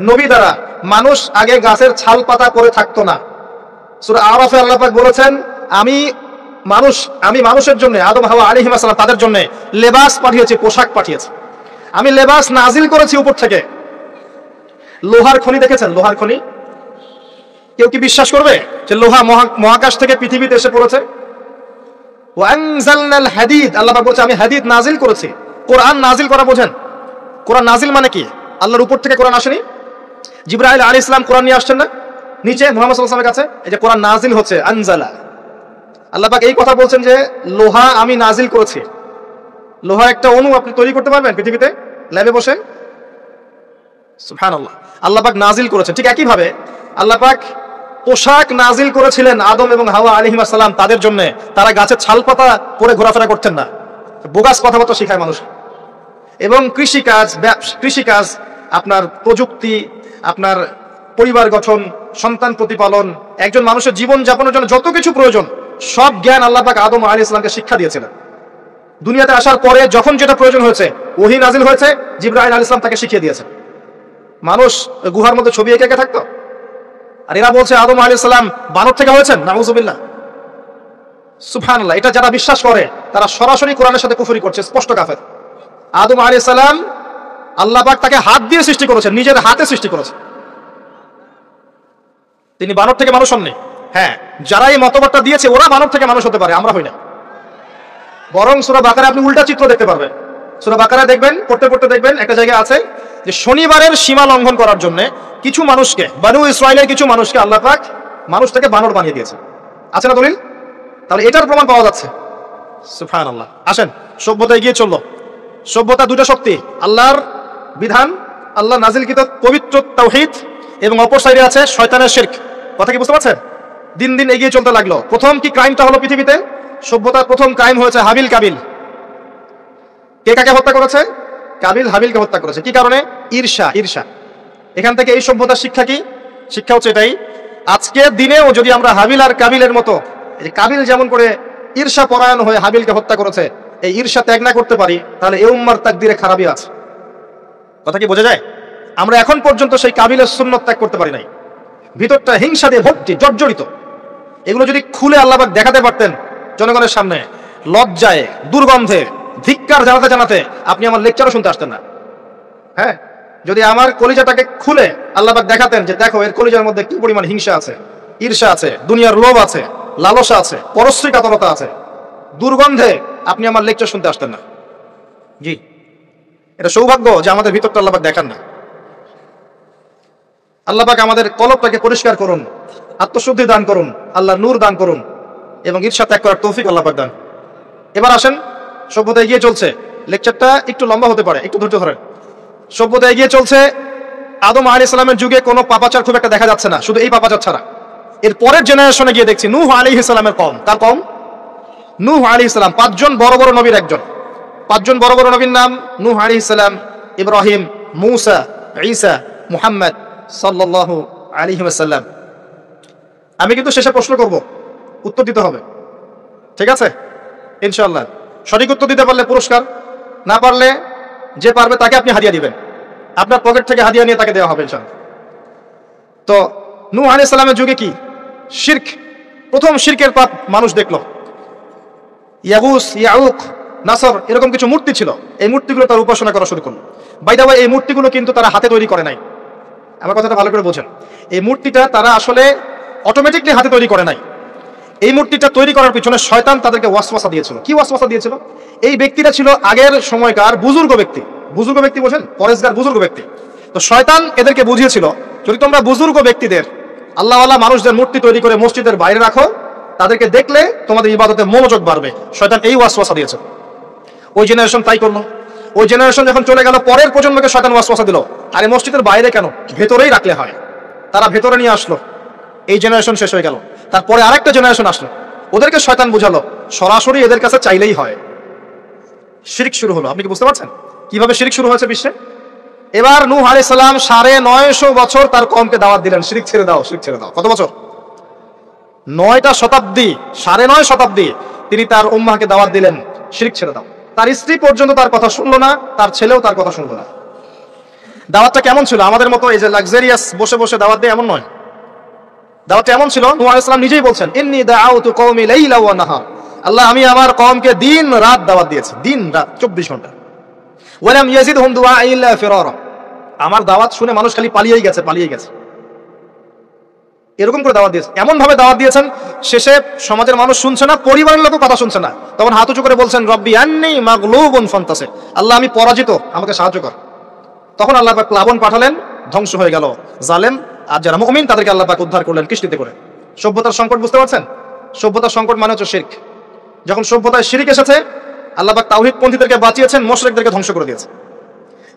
নবী দ্বারা। মানুষ আগে গাছের ছাল পাতা করে থাকতো না। সূরা আরাফে আল্লাহ পাক বলেছেন, আমি মানুষের জন্য, আদম হাওয়া আলাইহিস সালাম, তাদের জন্য লেবাস পাঠিয়েছি, পোশাক পাঠিয়েছি। আমি লেবাস নাজিল করেছি উপর থেকে। লোহার খনি দেখেছেন? লোহার খনি কেউ কি বিশ্বাস করবে যে লোহা মহাকাশ থেকে পৃথিবীতে এসে পড়েছে? ওয়ানজালনাল হাদিদ, আল্লাহ পাক বলছে আমি হাদিদ নাজিল করেছি। কোরআন নাজিল করা বোঝেন? কোরআন নাজিল মানে কি? আল্লাহর উপর থেকে কোরআন আসেনি? জিবরাইল আলাইহিস সালাম কোরআন নিয়ে আসছেন না নিচে মুহাম্মদ সাল্লাল্লাহু আলাইহি ওয়াসাল্লামের কাছে? এই যে কোরআন নাজিল হচ্ছে, আনজালা। আল্লাহ পাক এই কথা বলছেন যে লোহা আমি নাজিল করেছি। লোহা একটা অণু আপনি তৈরি করতে পারবেন পৃথিবীতে ল্যাবে বসে? সুবহানাল্লাহ। আল্লাহ পাক নাজিল করেছেন। ঠিক একই ভাবে আল্লাহ পাক পোশাক নাজিল করেছিলেন আদম এবং হাওয়া আলাইহিস সালাম তাদের জন্য। তারা গাছের ছালপাতা পরে ঘোরাফেরা করতেন না। বোগাস কথাবার্তা শেখায় মানুষ। এবং কৃষিকাজ, আপনার প্রযুক্তি, আপনার পরিবার গঠন, সন্তান প্রতিপালন, একজন মানুষের জীবন যাপনের জন্য যত কিছু প্রয়োজন, সব জ্ঞান আল্লাহ পাক আদম আলাইহিস সালামকে শিক্ষা দিয়েছিলেন। দুনিয়াতে আসার পরে যখন যেটা প্রয়োজন হয়েছে, ওহী নাজিল হয়েছে, জিবরাইল আলাইহিস সালাম তাকে শিখিয়ে দিয়েছেন। মানুষ গুহার মধ্যে ছবি এঁকে থাকতো, আর এরা বলছে আদম আলাইহিস সালাম বানর থেকে হয়েছেন। নাউযুবিল্লাহ, সুবহানাল্লাহ। এটা যারা বিশ্বাস করে তারা সরাসরি কোরআনের সাথে কুফরি করছে, স্পষ্ট কাফের। আদম আলাইহিস সালাম আল্লাহ পাক তাকে হাত দিয়ে সৃষ্টি করেছেন, নিজের হাতে সৃষ্টি করেছেন। তিনি বানর থেকে মানুষ হননি। হ্যাঁ, যারা এই মতবাদটা দিয়েছে ওরা বানর থেকে মানুষ হতে পারে, আমরা হই না। বরং সূরা বাকারা আপনি উল্টা চিত্র দেখতে পারবেন। সূরা বাকারা দেখবেন, পড়তে পড়তে দেখবেন একটা জায়গায় আছে যে শনিবারের সীমা লঙ্ঘন করার জন্য কিছু মানুষকে, বনু ইসরাইলের কিছু মানুষকে আল্লাহ পাক মানুষ থেকে বানর বানিয়ে দিয়েছে। আছে না দলিল? তাহলে এটার প্রমাণ পাওয়া যাচ্ছে। সুবহানাল্লাহ। আসেন, সভ্যতা এগিয়ে চললো। সভ্যতা দুটো শক্তি, আল্লাহর বিধান, আল্লাহ নাজিলকৃত পবিত্র তাওহীদ, এবং অপর সাইডে আছে শয়তানের শিরক। কথা কি বুঝতে পারছেন? দিন দিন এগিয়ে চলতে লাগলো। প্রথম কি ক্রাইমটা হলো পৃথিবীতে? সভ্যতার প্রথম ক্রাইম হয়েছে হাবিল কাবিল। কে কাকে হত্যা করেছে? কাবিল হাবিলকে হত্যা করেছে। কি কারণে? ঈর্ষা। এখান থেকে এই সভ্যতার শিক্ষা কি? শিক্ষা হচ্ছে এটাই, আজকের দিনেও যদি আমরা হাবিল আর কাবিলের মতো, কাবিল যেমন করে ঈর্ষা পরায়ণ হয়ে হাবিলকে হত্যা করেছে, এই ঈর্ষা ত্যাগ না করতে পারি, তাহলে এই উম্মার তাকদীরে খারাপই আছে। কথা কি বোঝা যায়? আমরা এখন পর্যন্ত সেই কাবিলের সুন্নত ত্যাগ করতে পারি নাই। ভিতরটা হিংসা দিয়ে ভর্তি, জর্জরিত। এগুলো যদি খুলে আল্লাহ পাক দেখাতে পারতেন জনগণের সামনে, লজ্জায়, দুর্গন্ধে, ধিক্কার জানাতে আপনি আমার লেকচারও শুনতে আসতেন না। হ্যাঁ, যদি আমার কলিজাটাকে খুলে আল্লাহ পাক দেখাতেন যে দেখো এর কলিজার মধ্যে কি পরিমাণ হিংসা আছে, ঈর্ষা আছে, দুনিয়ার লোভ আছে, লালসা আছে, পরশ্রী কাতরতা আছে, দুর্গন্ধে আপনি আমার লেকচার শুনতে আসতেন না। জি, এটা সৌভাগ্য যে আমাদের ভিতরটা আল্লাহ পাক দেখান না। আল্লাহ পাক আমাদের কলবটাকে পরিষ্কার করুন, আত্মশুদ্ধি দান করুন, আল্লাহ নূর দান করুন, এবং ঈর্ষা ত্যাগ করার তৌফিক আল্লাহ পাক দান। এবার আসেন, সভ্যতা এগিয়ে চলছে। লেকচারটা একটু লম্বা হতে পারে, একটু ধৈর্য ধরেন। সভ্যতা এগিয়ে চলছে। আদম আলাইহিস সালামের যুগে কোনো পাপাচার খুব একটা দেখা যাচ্ছে না, শুধু এই পাপাচার ছাড়া। এর পরের জেনারেশনে গিয়ে দেখছি নূহ আলাইহিস সালামের কওম। তার কওম নূহ আলাইহিস সালাম, 5 জন বড় বড় নবীর একজন। 5 জন বড় বড় নবীর নাম নূহ আলাইহিস সালাম, ইব্রাহিম, মূসা, ঈসা, মুহাম্মদ সাল্লাল্লাহু আলাইহি ওয়াসাল্লাম। আমি কিন্তু শেষে প্রশ্ন করব, উত্তর দিতে হবে, ঠিক আছে? ইনশাআল্লাহ। সঠিক উত্তর দিতে পারলে পুরস্কার, না পারলে যে পারবে তাকে আপনি হাদিয়া দিবেন। আপনার পকেট থেকে হাদিয়া নিয়ে তাকে দেওয়া হবে ইনশাআল্লাহ। তো নূহ আলাইহিস সালামের যুগে কি শিরক, প্রথম শিরকের পাপ মানুষ দেখলো। ইয়াগুস, ইয়াউক, নাসর, এরকম কিছু মূর্তি ছিল। এই মূর্তিগুলো তার উপাসনা করা শুরু করলো। বাই দ্য ওয়ে, এই মূর্তিগুলো কিন্তু তারা হাতে তৈরি করে নাই। আমার কথাটা ভালো করে বোঝেন। এই মূর্তিটা তারা আসলে অটোমেটিকলি হাতে তৈরি করে নাই। এই মূর্তিটা তৈরি করার পিছনে শয়তান তাদেরকে ওয়াসওয়াসা দিয়েছিল। কি ওয়াসওয়াসা দিয়েছিল? এই ব্যক্তিরা ছিল আগের সময়কার বুজুর্গ ব্যক্তি। বুজুর্গ ব্যক্তি বোঝেন, পরেশগার বুজুর্গ ব্যক্তি। তো শয়তান এদেরকে বুঝিয়েছিল, যদি তোমরা বুজুর্গ ব্যক্তিদের, আল্লাহওয়ালা মানুষদের মূর্তি তৈরি করে মসজিদের বাইরে রাখো, তাদেরকে দেখলে তোমাদের ইবাদতে মনোযোগ বাড়বে। শয়তান এই ওয়াসওয়াসা দিয়েছে। ওই জেনারেশন তাই করলো। ওই জেনারেশন যখন চলে গেল, পরের প্রজন্মকে শয়তান ওয়াসওয়াসা দিল, আরে মসজিদের বাইরে কেন, ভেতরেই রাখলে হয়। তারা ভেতরে নিয়ে আসলো, এই জেনারেশন শেষ হয়ে গেল। তারপরে আরেকটা জেনারেশন আসলো, ওদেরকে শয়তান বুঝালো সরাসরি এদের কাছে চাইলেই হয়। শিরক শুরু হলো। আপনি কি বুঝতে পারছেন কিভাবে শিরক শুরু হয়েছে বিশ্বে? এবার নূহ আলাইহিস সালাম 950 বছর তার কওমকে দাওয়াত দিলেন, শিরক ছেড়ে দাও, শিরক ছেড়ে দাও। কত বছর? 9টা শতাব্দী, 9.5 শতাব্দী তিনি তার উম্মাহকে দাওয়াত দিলেন, শিরক ছেড়ে দাও। তার স্ত্রী পর্যন্ত তার কথা শুনলো না, তার ছেলেও তার কথা শুনলো না। দাওয়াতটা কেমন ছিল? আমাদের মতো এই যে লাক্সারিয়াস বসে বসে দাওয়াত দেয় এমন নয়। দাওয়াতটা এমন ছিল, নূহ আলাইহিস সালাম নিজেই বলছেন, ইন্নী দাআউতু কওমি লাইলা ওয়া নাহার, আল্লাহ আমি আমার কওমকে দিন রাত দাওয়াত দিয়েছি, দিন রাত 24 ঘন্টা। ওয়ালাম ইয়াজিদহুম দুআই ইল্লা ফিরারা, আমার দাওয়াত শুনে মানুষ খালি পালিয়েই গেছে, পালিয়ে গেছে। এরকম করে দাওয়াত দিয়েছেন, এমন ভাবে দাওয়াত দিয়েছেন, শেষে সমাজের মানুষ শুনছে না, পরিবারের লোকও কথা শুনছে না। তখন হাত উঁচু করে বলছেন, রব্বি আন্নী মাগলুবুন ফান্তাসির, আল্লাহ আমি পরাজিত, আমাকে সাহায্য কর। তখন আল্লাহ পাক প্লাবন পাঠালেন, ধ্বংস হয়ে গেল জালেম। আর যারা মুমিন তাদেরকে আল্লাহ পাক উদ্ধার করলেন কিস্তিতে করে। সভ্যতার সংকট বুঝতে পারছেন? সভ্যতার সংকট মানে হচ্ছে শিরক। যখন সভ্যতায় শিরক এসেছে, আল্লাহ পাক তাওহীদ পন্থীদেরকে বাঁচিয়েছেন, মুশরিকদেরকে ধ্বংস করে দিয়েছে।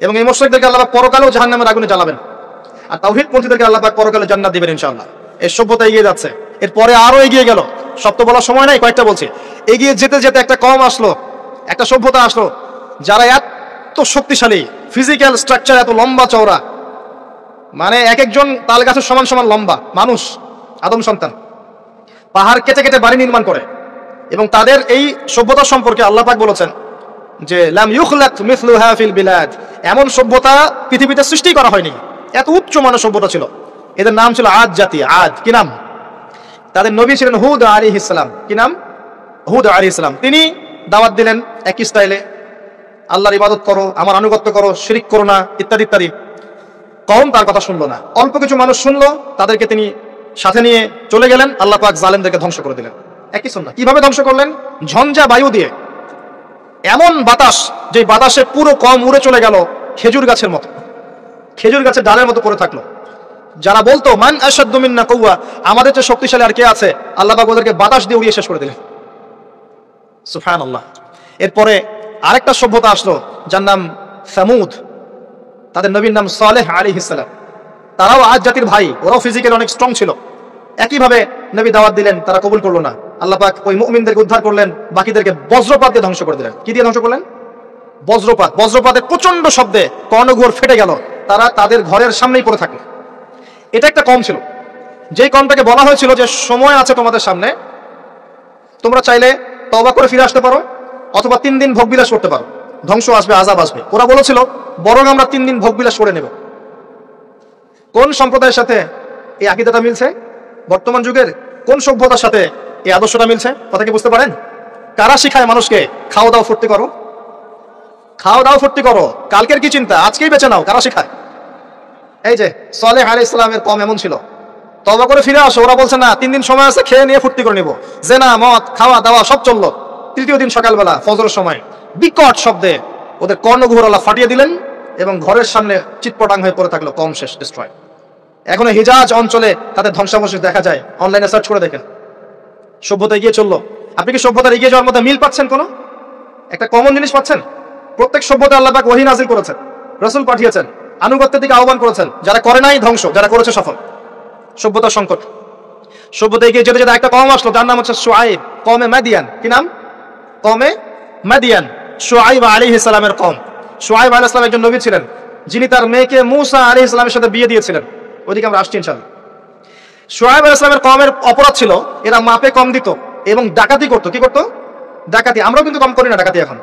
এবং এই মুশরিকদেরকে আল্লাহ পাক পরকালেও জাহান্নামের আগুনে জ্বালাবেন, আর তাওহীদ পন্থীদেরকে আল্লাহ পাক পরকালে জান্নাত দিবেন ইনশাআল্লাহ। এই সভ্যতা এগিয়ে যাচ্ছে, এরপরে আরো এগিয়ে গেল। সব তো বলার সময় নাই, কয়েকটা বলছি। এগিয়ে যেতে যেতে একটা কওম আসলো, একটা সভ্যতা আসলো, যারা এত শক্তিশালী, ফিজিক্যাল স্ট্রাকচার এত লম্বা চওড়া, মানে এক একজন তাল গাছের সমান সমান লম্বা মানুষ, আদম সন্তান, পাহাড় কেটে কেটে বাড়ি নির্মাণ করে। এবং তাদের এই সভ্যতা সম্পর্কে আল্লাহ পাক বলেছেন যে লাম ইউখলাক মিসলুহা ফিল বিলাদ, এমন সভ্যতা পৃথিবীতে সৃষ্টি করা হয়নি। এত উচ্চ মানের সভ্যতা ছিল। এদের নাম ছিল আদ জাতি। আদ কি নাম? তাদের নবী ছিলেন হুদ আলাইহিস সালাম। কি নাম? হুদ আলাইহিস সালাম। তিনি দাওয়াত দিলেন একই স্টাইলে, আল্লাহর ইবাদত করো, আমার আনুগত্য করো, শিরক করো না, ইত্যাদি ইত্যাদি। কওম তার কথা শুনলো না। অল্প কিছু মানুষ শুনলো, তাদেরকে তিনি সাথে নিয়ে চলে গেলেন। আল্লাহ পাক জালেমদেরকে ধ্বংস করে দিলেন। একই সুন্নাহ। কিভাবে ধ্বংস করলেন? ঝঞ্ঝা বায়ু দিয়ে, এমন বাতাস যে বাতাসে পুরো কওম উড়ে চলে গেল খেজুর গাছের মতো, খেজুর গাছের ডালের মতো পড়ে থাকলো। যারা বলতো মান আশাদ্দু মিন্না কুওয়া, আমাদের চেয়ে শক্তিশালী আর কে আছে, আল্লাহ পাক ওদেরকে বাতাস দিয়ে উড়িয়ে শেষ করে দিলেন। সুবহানাল্লাহ। এরপরে আরেকটা সভ্যতা আসলো, যার নাম সামুদ। তাদের নবীর নাম সালেহ আলাইহিস সালাম। তারাও আদ জাতির ভাই, ওরাও ফিজিক্যালি অনেক স্ট্রং ছিল। একইভাবে নবী দাওয়াত দিলেন, তারা কবুল করলো না। আল্লাহ পাক ওই মুমিনদেরকে উদ্ধার করলেন, বাকিদেরকে বজ্রপাত দিয়ে ধ্বংস করে দিলেন। কি দিয়ে ধ্বংস করলেন? বজ্রপাত। বজ্রপাতের প্রচন্ড শব্দে কর্ণঘোর ফেটে গেল, তারা তাদের ঘরের সামনেই পড়ে থাকলো। এটা একটা কম ছিল, যেই কমটাকে বলা হয়েছিল যে সময় আছে তোমাদের সামনে, তোমরা চাইলে তওবা করে ফিরে আসতে পারো, অথবা 3 দিন ভোগবিলাস করতে পারো, ধ্বংস আসবে, আযাব আসবে। ওরা বলেছিল বরং আমরা 3 দিন ভোগবিলাস করে নেব। কোন সম্প্রদায়ের সাথে এই আকীদাটা মিলছে? বর্তমান যুগের কোন সভ্যতার সাথে এই আদর্শটা মিলছে? কথা কি বুঝতে পারেন? কারা শিখায় মানুষকে খাও দাও ফুর্তি করো, খাও দাও ফুর্তি করো, কালকের কি চিন্তা, আজকেই বেঁচে নাও? কারা শিখায়? এই যে সালেহ আলাইহিস সালামের কওম এমন ছিল, তওবা করে ফিরে আসো। ওরা বলছে না, 3 দিন সময় আছে, খেয়ে নিয়ে ফুর্তি করে নিব। জেনা, মদ, খাওয়া দাওয়া সব চললো। তৃতীয় দিন সকালবেলা ফজরের সময় বিকট শব্দে ওদের কর্ণঘোর আল্লাহ ফাটিয়ে দিলেন, এবং ঘরের সামনে চিৎপটাং হয়ে পড়ে থাকলো, কম শেষ, ডিস্ট্রয়। এখনো হিজাজ অঞ্চলে তাদের ধ্বংসাবশেষ দেখা যায়, অনলাইনে সার্চ করে দেখেন। সভ্যতা এগিয়ে চললো। আপনি কি সভ্যতার এগিয়ে যাওয়ার মধ্যে মিল পাচ্ছেন? কোনো একটা কমন জিনিস পাচ্ছেন? প্রত্যেক সভ্যতা আল্লাহ পাক ওহী নাযিল করেছেন, রাসূল পাঠিয়েছেন, আনুগত্যের দিকে আহ্বান করেছেন। যারা করে নাই ধ্বংস, যারা করেছে সফল। সভ্যতার সংকট। সভ্যতা এগিয়ে যেতে যেতে একটা কওম আসলো, যার নাম হচ্ছে শুআয়ব, কওমে মাদিয়ান। কি নাম? কওমে মাদিয়ান, শুআয়ব আলাইহিস সালামের কওম। শুআয়ব আলাইহিস সালাম একজন নবী ছিলেন, যিনি তার মেয়েকে মূসা আলাইহিস সালামের সাথে বিয়ে দিয়েছিলেন। ওইদিকে আমরা আসছি ইনশাআল্লাহ। শুআয়ব আলাইহিস সালামের কওমের অপরাধ ছিল, এরা মাপে কম দিত এবং ডাকাতি করতো। কি করতো? ডাকাতি। আমরাও কিন্তু কম করি না ডাকাতি। এখন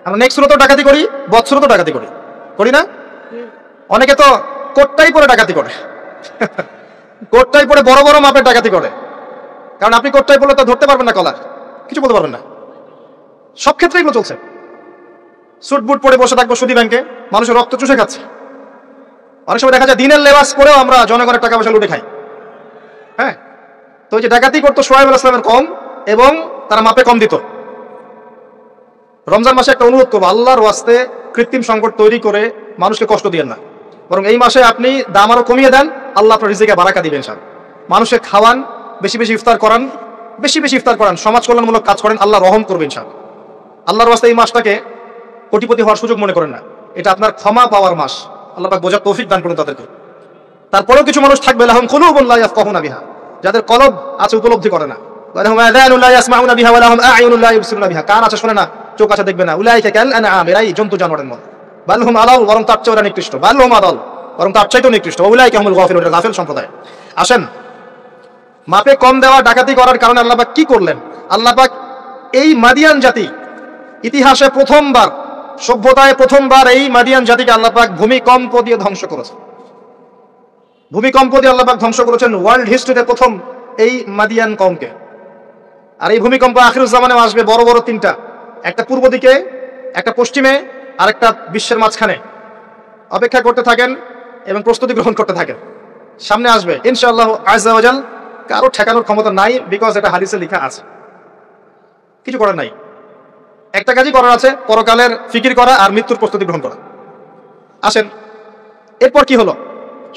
আমরা নেক্সট সুরতেও ডাকাতি করি, বৎসরতেও ডাকাতি করি, করি না? অনেকে তো কোটটাই পরে ডাকাতি করে, কোটটাই পরে বড় বড় মাপের ডাকাতি করে। কারণ আপনি কোটটাই পড়লে তো ধরতে পারবেন না কলার, কিছু বলতে পারবেন না। সব ক্ষেত্রে এগুলো চলছে। স্যুট বুট পরে বসে থাকবো সুদী ব্যাংকে, মানুষের রক্ত চুষে খাচ্ছে। অনেক সময় দেখা যায় দিনের লেবাস পরেও আমরা জনগণের টাকা পয়সা লুটে খাই। হ্যাঁ, তো ওই যে ডাকাতি করতো শুআয়ব আলাইহিস সালামের কওম, এবং তারা মাপে কম দিত। রমজান মাসে একটা অনুরোধ করবো, আল্লাহর ওয়াস্তে কৃত্রিম সংকট তৈরি করে মানুষকে কষ্ট দিয়েন না, বরং এই মাসে আপনি দাম আরো কমিয়ে দেন, আল্লাহ আপনার রিজিকে বারাকা দিবেন। মানুষকে খাওয়ান, বেশি বেশি ইফতার করান, বেশি বেশি ইফতার করান, সমাজ কল্যাণমূলক কাজ করেন, আল্লাহ রহম করবেন ইনশাআল্লাহ। আল্লাহর ওয়াস্তে এই মাসটাকে কোটিপতি হওয়ার সুযোগ মনে করেন না, এটা আপনার ক্ষমা পাওয়ার মাস। আল্লাহ পাক বোঝার তৌফিক দান করুন তাদেরকে। তারপরেও কিছু মানুষ থাকবে লাহুম কুলুবুন লা ইয়াফকাহুনা বিহা, যাদের কলব আছে উপলব্ধি করে না, ওয়ালাহুম আযানুন লা ইয়াসমাউনা বিহা ওয়ালাহুম আ'য়ুনুন লা ইবসিরুনা বিহা, কান আছে শুনে না, চোখ আছে দেখবে না। উলাইকা কাল আনআম, এরাই জন্তু জানোয়ারের মতো। বাল হুম আদাল, বরং তার চেয়ে ওরা নিকৃষ্ট। বাল হুম আদাল, বরং তার চাইতেও নিকৃষ্ট। উলাইকা হুমুল গাফিলুন, এটা গাফিল সম্প্রদায়। আসেন, মাপে কম দেওয়া, ডাকাতি করার কারণে আল্লাহ পাক কি করলেন? আল্লাহ পাক এই মাদিয়ান জাতি, ইতিহাসে প্রথমবার, সভ্যতায় প্রথমবার এই মাদিয়ান জাতিকে আল্লাহ পাক ভূমিকম্প দিয়ে ধ্বংস করেছেন। ভূমিকম্প দিয়ে আল্লাহ পাক ধ্বংস করেছেন ওয়ার্ল্ড হিস্ট্রিতে প্রথম এই মাদিয়ান কওমকে। আর এই ভূমিকম্প আখিরুজ জামানেও আসবে, বড় বড় তিনটা, একটা পূর্ব দিকে, একটা পশ্চিমে, আর একটা বিশ্বের মাঝখানে। অপেক্ষা করতে থাকেন এবং প্রস্তুতি গ্রহণ করতে থাকেন, সামনে আসবে ইনশাআল্লাহ আযজা ওয়া জাল। কারো ঠেকানোর ক্ষমতা নাই, বিকজ এটা হাদিসে লেখা আছে, কিছু করার নাই। একটা কাজই করার আছে, পরকালের ফিকির করা আর মৃত্যুর প্রস্তুতি গ্রহণ করা। আসেন, এরপর কি হলো?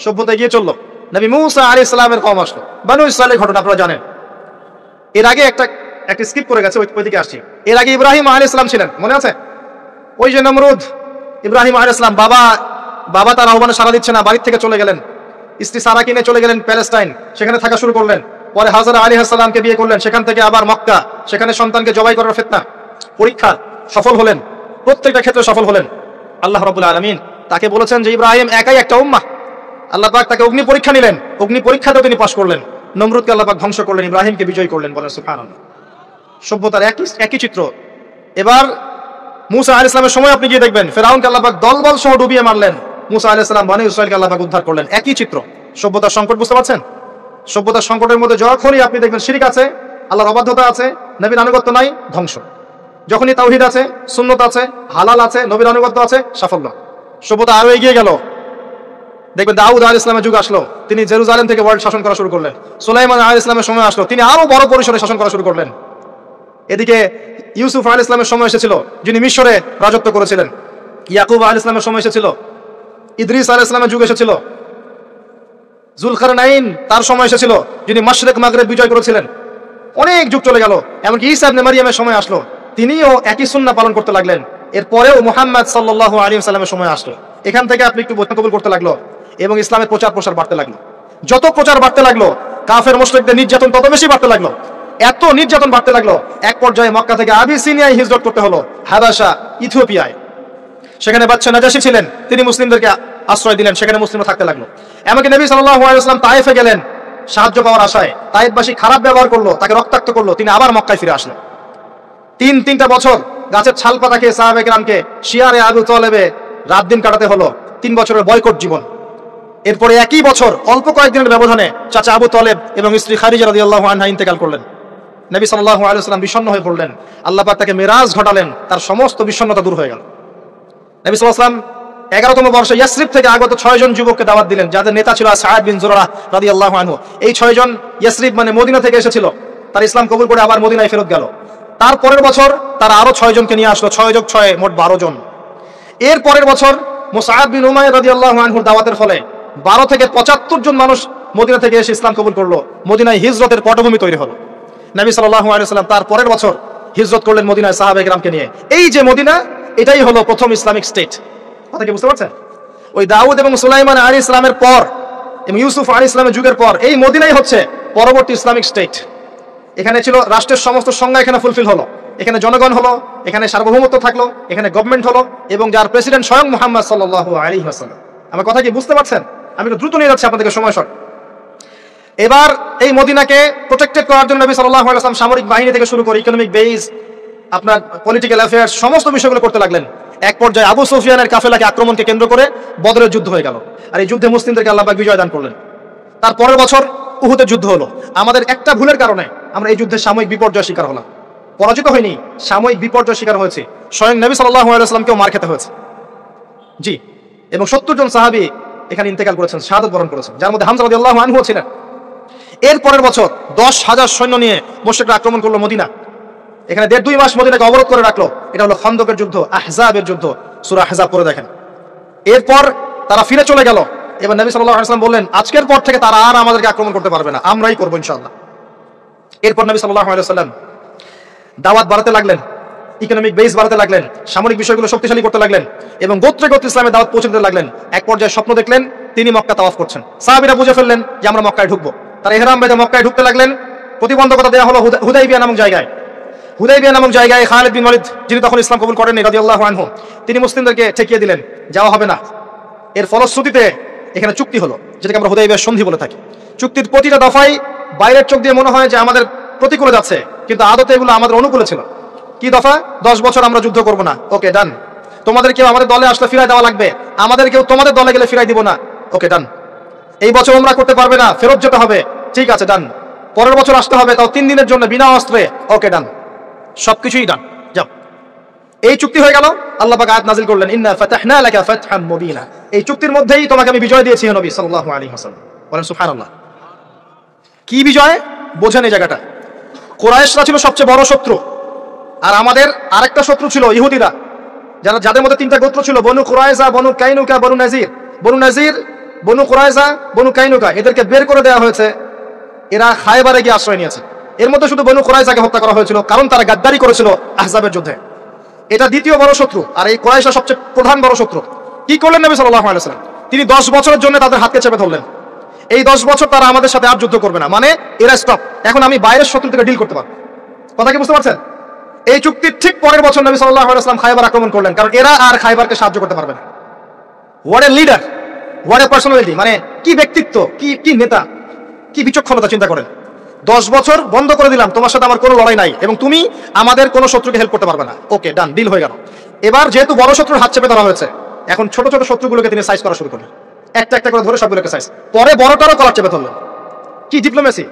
সভ্যতা এগিয়ে চললো, নবী মূসা আলাইহিস সালামের কওম আসলো। বনু ইসরাঈলের ঘটনা আপনারা জানেন। এর আগে একটা স্কিপ করে গেছে, ওইদিকে আসছি। এর আগে ইব্রাহিম আলাইহিস সালাম ছিলেন, মনে আছে? ওই যে নমরুদ, ইব্রাহিম আলাইহিস সালাম, বাবা তার আহ্বানে সাড়া দিচ্ছে না, বাড়ির থেকে চলে গেলেন, স্ত্রী সারা কিনে চলে গেলেন প্যালেস্টাইন, সেখানে থাকা শুরু করলেন। পরে হাজরা আলাইহিস সালামকে বিয়ে করলেন, সেখান থেকে আবার মক্কা, সেখানে সন্তানকে জবাই করার ফিতনা, পরীক্ষা, সফল হলেন, প্রত্যেকটা ক্ষেত্রে সফল হলেন। আল্লাহ রাব্বুল আলামিন তাকে বলেছেন যে ইব্রাহিম একাই একটা উম্মাহ। আল্লাহ পাক তাকে অগ্নি পরীক্ষা নিলেন, অগ্নি পরীক্ষাতেও তিনি পাশ করলেন। নমরুদকে আল্লাহ পাক ধ্বংস করলেন, ইব্রাহিমকে বিজয় করলেন। বলেন সুবহানাল্লাহ। সভ্যতার একই চিত্র। এবার মূসা আলাইহিস সালামের সময় আপনি গিয়ে দেখবেন, ফেরাউনকে আল্লাহ পাক দলবল সহ ডুবিয়ে মারলেন, মূসা আলাইহিস সালাম বনী ইসরাঈলকে আল্লাহ পাক উদ্ধার করলেন। একই চিত্র, সভ্যতার সংকট। বুঝতে পারছেন? সভ্যতার সংকটের মধ্যে যখনই আপনি দেখবেন শিরক আছে, আল্লাহর অবাধ্যতা আছে, নবীর আনুগত্য নাই, ধ্বংস। যখনই তাওহীদ আছে, সুন্নাত আছে, হালাল আছে, নবীর আনুগত্য আছে, সাফল্য। সভ্যতা আরো এগিয়ে গেল। দেখবেন দাউদ আলাইহিস সালামের যুগ আসলো, তিনি জেরুজালেম থেকে ওয়ার্ল্ড শাসন করা শুরু করলেন। সুলাইমান আলাইহিস সালামের সময় আসলো, তিনি আরো বড় পরিসরে শাসন করা শুরু করলেন। এদিকে ইউসুফ আলাইহিস সালামের সময় এসেছিল, যিনি মিশরে রাজত্ব করেছিলেন। ইয়াকুব আলাইহিস সালামের সময় এসেছিল, ইদ্রিস আলাইহিস সালামের যুগ এসেছিল। যুলকারনাইন তার সময় এসেছিল, যিনি মাশরিক মাগরিব বিজয় করেছিলেন। অনেক যুগ চলে গেল, এমনকি ঈসা ইবনে মারইয়ামের সময় আসলো, তিনিও একই সুন্নাহ পালন করতে লাগলেন। এরপরেও মুহাম্মদ সাল্লাল্লাহু আলাইহি ওয়াসাল্লামের সময় আসলো, এখান থেকে আপনি একটু বৈঠক কবুল করতে লাগলো এবং ইসলামের প্রচার প্রসার বাড়তে লাগলো। যত প্রচার বাড়তে লাগলো, কাফের মুশরিকদের নির্যাতন তত বেশি বাড়তে লাগলো। এত নির্যাতন বাড়তে লাগলো, এক পর্যায়ে মক্কা থেকে আবিসিনিয়ায় হিজরত করতে হলো, হাবাশা, ইথিওপিয়ায়। সেখানে বাদশা নাজাশী ছিলেন, তিনি মুসলিমদেরকে আশ্রয় দিলেন, সেখানে মুসলিমরা থাকতে লাগলো। এমনকি নবী সাল্লাল্লাহু আলাইহি ওয়াসাল্লাম তায়েফে গেলেন সাহায্য পাওয়ার আশায়, তায়েফবাসী খারাপ ব্যবহার করলো, তাকে রক্তাক্ত করলো, তিনি আবার মক্কায় ফিরে আসলেন। তিনটা বছর গাছের ছাল পাতা খেয়ে সাহাবায়ে কেরামকে শিয়ারে আবু তালেবে রাত দিন কাটাতে হলো। 3 বছরের বয়কট জীবন। এরপরে একই বছর অল্প কয়েকদিনের ব্যবধানে চাচা আবু তালেব এবং স্ত্রী খাদিজা রাদিয়াল্লাহু আনহা ইন্তেকাল করলেন। নবী সাল্লাল্লাহু আলাইহি ওয়াসাল্লাম বিষণ্ণ হয়ে পড়লেন, আল্লাহ পাক তাকে মিরাজ ঘটালেন, তার সমস্ত বিষণ্ণতা দূর হয়ে গেল। নবী সাল্লাল্লাহু আলাইহি ওয়াসাল্লাম 11তম বর্ষে ইয়াসরিব থেকে আগত 6 জন যুবককে দাওয়াত দিলেন, যাদের নেতা ছিল সাদ বিন জুরারা রাদিয়াল্লাহু আনহু। এই 6 জন ইয়াসরিব মানে মদিনা থেকে এসেছিল, তার ইসলাম কবুল করে আবার মদিনায় ফেরত গেল। তার পরের বছর তারা আরো 6 জনকে নিয়ে আসলো, 6 যোগ 6 মোট 12 জন। এর পরের বছর মুসআব বিন উমাইর রাদিয়াল্লাহু আনহুর দাওয়াতের ফলে 12 থেকে 75 জন মানুষ মদিনা থেকে এসে ইসলাম কবুল করলো। মদিনায় হিজরতের পটভূমি তৈরি হলো। নবী সাল্লাল্লাহু আলাইহি ওয়াসাল্লাম তার পরের বছর হিজরত করলেন মদিনায় সাহাবায়ে কেরামকে নিয়ে। এই যে মদিনা, এটাই হলো প্রথম ইসলামিক স্টেট। কথা কি বুঝতে পারছেন? ওই দাউদ এবং সুলাইমান আলাইহিস সালামের পর এবং ইউসুফ আলাইহিস সালামের যুগের পর এই মদিনাই হচ্ছে পরবর্তী ইসলামিক স্টেট। এখানে ছিল রাষ্ট্রের সমস্ত সংজ্ঞা এখানে ফুলফিল হলো, এখানে জনগণ হলো, এখানে সার্বভৌমত্ব থাকলো, এখানে গভর্নমেন্ট হলো, এবং যার প্রেসিডেন্ট স্বয়ং মুহাম্মদ সাল্লাল্লাহু আলাইহি ওয়াসাল্লাম। আমার কথা কি বুঝতে পারছেন? আমি একটু দ্রুত নিয়ে যাচ্ছি আপনাদেরকে, সময় শর্ট। এবার এই মদিনাকে প্রোটেক্টেড করার জন্য নবী সাল্লাল্লাহু আলাইহি ওয়াসাল্লাম সামরিক বাহিনী থেকে শুরু করে ইকোনমিক বেস, আপনার পলিটিক্যাল অ্যাফেয়ার্স, সমস্ত বিষয়গুলো করতে লাগলেন। এক পর্যায়ে আবু সুফিয়ানের কাফেলাকে আক্রমণকে কেন্দ্র করে বদরের যুদ্ধ হয়ে গেল, আর এই যুদ্ধে মুসলিমদেরকে আল্লাহ পাক বিজয় দান করলেন। তার পরের বছর উহুদের যুদ্ধ হলো। আমাদের একটা ভুলের কারণে আমরা এই যুদ্ধে সাময়িক বিপর্যয় শিকার হলাম। পরাজিত হয়নি, সাময়িক বিপর্যয় শিকার হয়েছে। স্বয়ং নবী সাল্লাল্লাহু আলাইহি ওয়াসাল্লামকেও মার খেতে হয়েছে। জি, এবং 70 জন সাহাবী এখানে ইন্তেকাল করেছেন, শাহাদাত বরণ করেছেন, যার মধ্যে হামজা রাদিয়াল্লাহু আনহু ছিলেন। এর পরের বছর 10,000 সৈন্য নিয়ে মুশরিকরা আক্রমণ করলো মদিনা। এখানে 1.5-2 মাস মদিনাকে অবরোধ করে রাখলো। এটা হলো খন্দকের যুদ্ধ, আহজাবের যুদ্ধ। সূরা আহজাব পড়ে দেখেন। এরপর তারা ফিরে চলে গেল। এবার নবী সাল্লাল্লাহু আলাইহি ওয়াসাল্লাম বললেন, আজকের পর থেকে তারা আর আমাদেরকে আক্রমণ করতে পারবে না, আমরাই করবো ইনশাআল্লাহ। এরপর নবী সাল্লাল্লাহু আলাইহি ওয়াসাল্লাম দাওয়াত বাড়াতে লাগলেন, ইকোনমিক বেস বাড়াতে লাগলেন, সামরিক বিষয়গুলো শক্তিশালী করতে লাগলেন এবং গোত্রে গোত্রে ইসলামের দাওয়াত পৌঁছে দিতে লাগলেন। এক পর্যায়ে স্বপ্ন দেখলেন তিনি মক্কা তাওয়াফ করছেন। সাহাবীরা বুঝে ফেললেন যে আমরা মক্কায় ঢুকবো। তারা ইহরাম বেঁধে মক্কায় ঢুকতে লাগলেন। প্রতিবন্ধকতা দেওয়া হলো হুদাইবিয়া নামক জায়গায়। হুদাইবিয়া নামক জায়গায় খালিদ বিন ওয়ালিদ, যিনি তখন ইসলাম কবুল করেননি রাদিয়াল্লাহু আনহু, তিনি মুসলিমদেরকে ঠেকিয়ে দিলেন, যাওয়া হবে না। এর ফলশ্রুতিতে এখানে চুক্তি হলো, যেটাকে আমরা হুদাইবিয়ার সন্ধি বলে থাকি। চুক্তির প্রতিটা দফায় বাইরের চোখ দিয়ে মনে হয় যে আমাদের প্রতিকূলে যাচ্ছে, কিন্তু আদতে এগুলো আমাদের অনুকূলে ছিল। কি দফা? 10 বছর আমরা যুদ্ধ করব না, ওকে ডান। তোমাদের কেউ আমাদের দলে আসলে ফিরাই দেওয়া লাগবে, আমাদের কেউ তোমাদের দলে গেলে ফিরাই দিব না, ওকে ডান। এই বছর ওমরা করতে পারবে না, ফেরত যেতে হবে, ঠিক আছে ডান। পরের বছর আসতে হবে, তাও 3 দিনের জন্য বিনা অস্ত্রে, ওকে ডান। সবকিছুই ডান, যাও। এই চুক্তি হয়ে গেল। আল্লাহ পাক আয়াত নাযিল করলেন, ইন্না ফাতাহনা লাকা ফাতহাম মুবিনা। এই চুক্তির মধ্যেই তোমাকে আমি বিজয় দিয়েছি হে নবী সাল্লাল্লাহু আলাইহি ওয়াসাল্লাম। বলেন সুবহানাল্লাহ। কি বিজয়? বোঝেন এই জায়গাটা। কুরাইশরা ছিল সবচেয়ে বড় শত্রু, আর আমাদের আরেকটা শত্রু ছিল ইহুদিরা, যাদের মধ্যে 3টা গোত্র ছিল, বনু কুরাইজা, বনু কাইনুকা, বনু নাজির। বনু নাজির, বনু কুরাইজা, বনু কাইনুকা, এদেরকে বের করে দেওয়া হয়েছে। এরা খায়বারে গিয়ে আশ্রয় নিয়েছে। এর মধ্যে শুধু বনু কুরাইজাকে হত্যা করা হয়েছিল, কারণ তারা গাদ্দারি করেছিল আহজাবের যুদ্ধে। এটা দ্বিতীয় বড় শত্রু, আর এই কুরাইশরা সবচেয়ে প্রধান বড় শত্রু। কি করলেন নবী সাল্লাল্লাহু আলাইহি ওয়াসাল্লাম? তিনি 10 বছরের জন্য তাদের হাতকে চেপে ধরলেন। এই 10 বছর তারা আমাদের সাথে আর যুদ্ধ করবে না, মানে এরা স্টপ। এখন আমি বাইরের শত্রু থেকে ডিল করতে পারবো। কথা কি বুঝতে পারছেন? এই চুক্তির ঠিক পরের বছর নবী সাল্লাল্লাহু আলাইহি ওয়াসাল্লাম খায়বার আক্রমণ করলেন, কারণ এরা আর খায়বারকে সাহায্য করতে পারবে না। What a leader, what a personality, মানে কি ব্যক্তিত্ব, কি নেতা, কি বিচক্ষণতা, চিন্তা করেন। 10 বছর বন্ধ করে দিলাম, তোমার সাথে আমার কোনো লড়াই নাই এবং তুমি আমাদের কোনো শত্রুকে হেল্প করতে পারবে না, ওকে ডান, ডিল হয়ে গেল। এবার যেহেতু বড় শত্রুর হাত চেপে ধরা হয়েছে, এখন ছোট ছোট শত্রুগুলোকে তিনি সাইজ করা শুরু করলেন, একটা একটা করে ধরে সবগুলোকে সাইজ। পরে বড়টারও কলার চেপে ধরলেন। কি ডিপ্লোমেসি!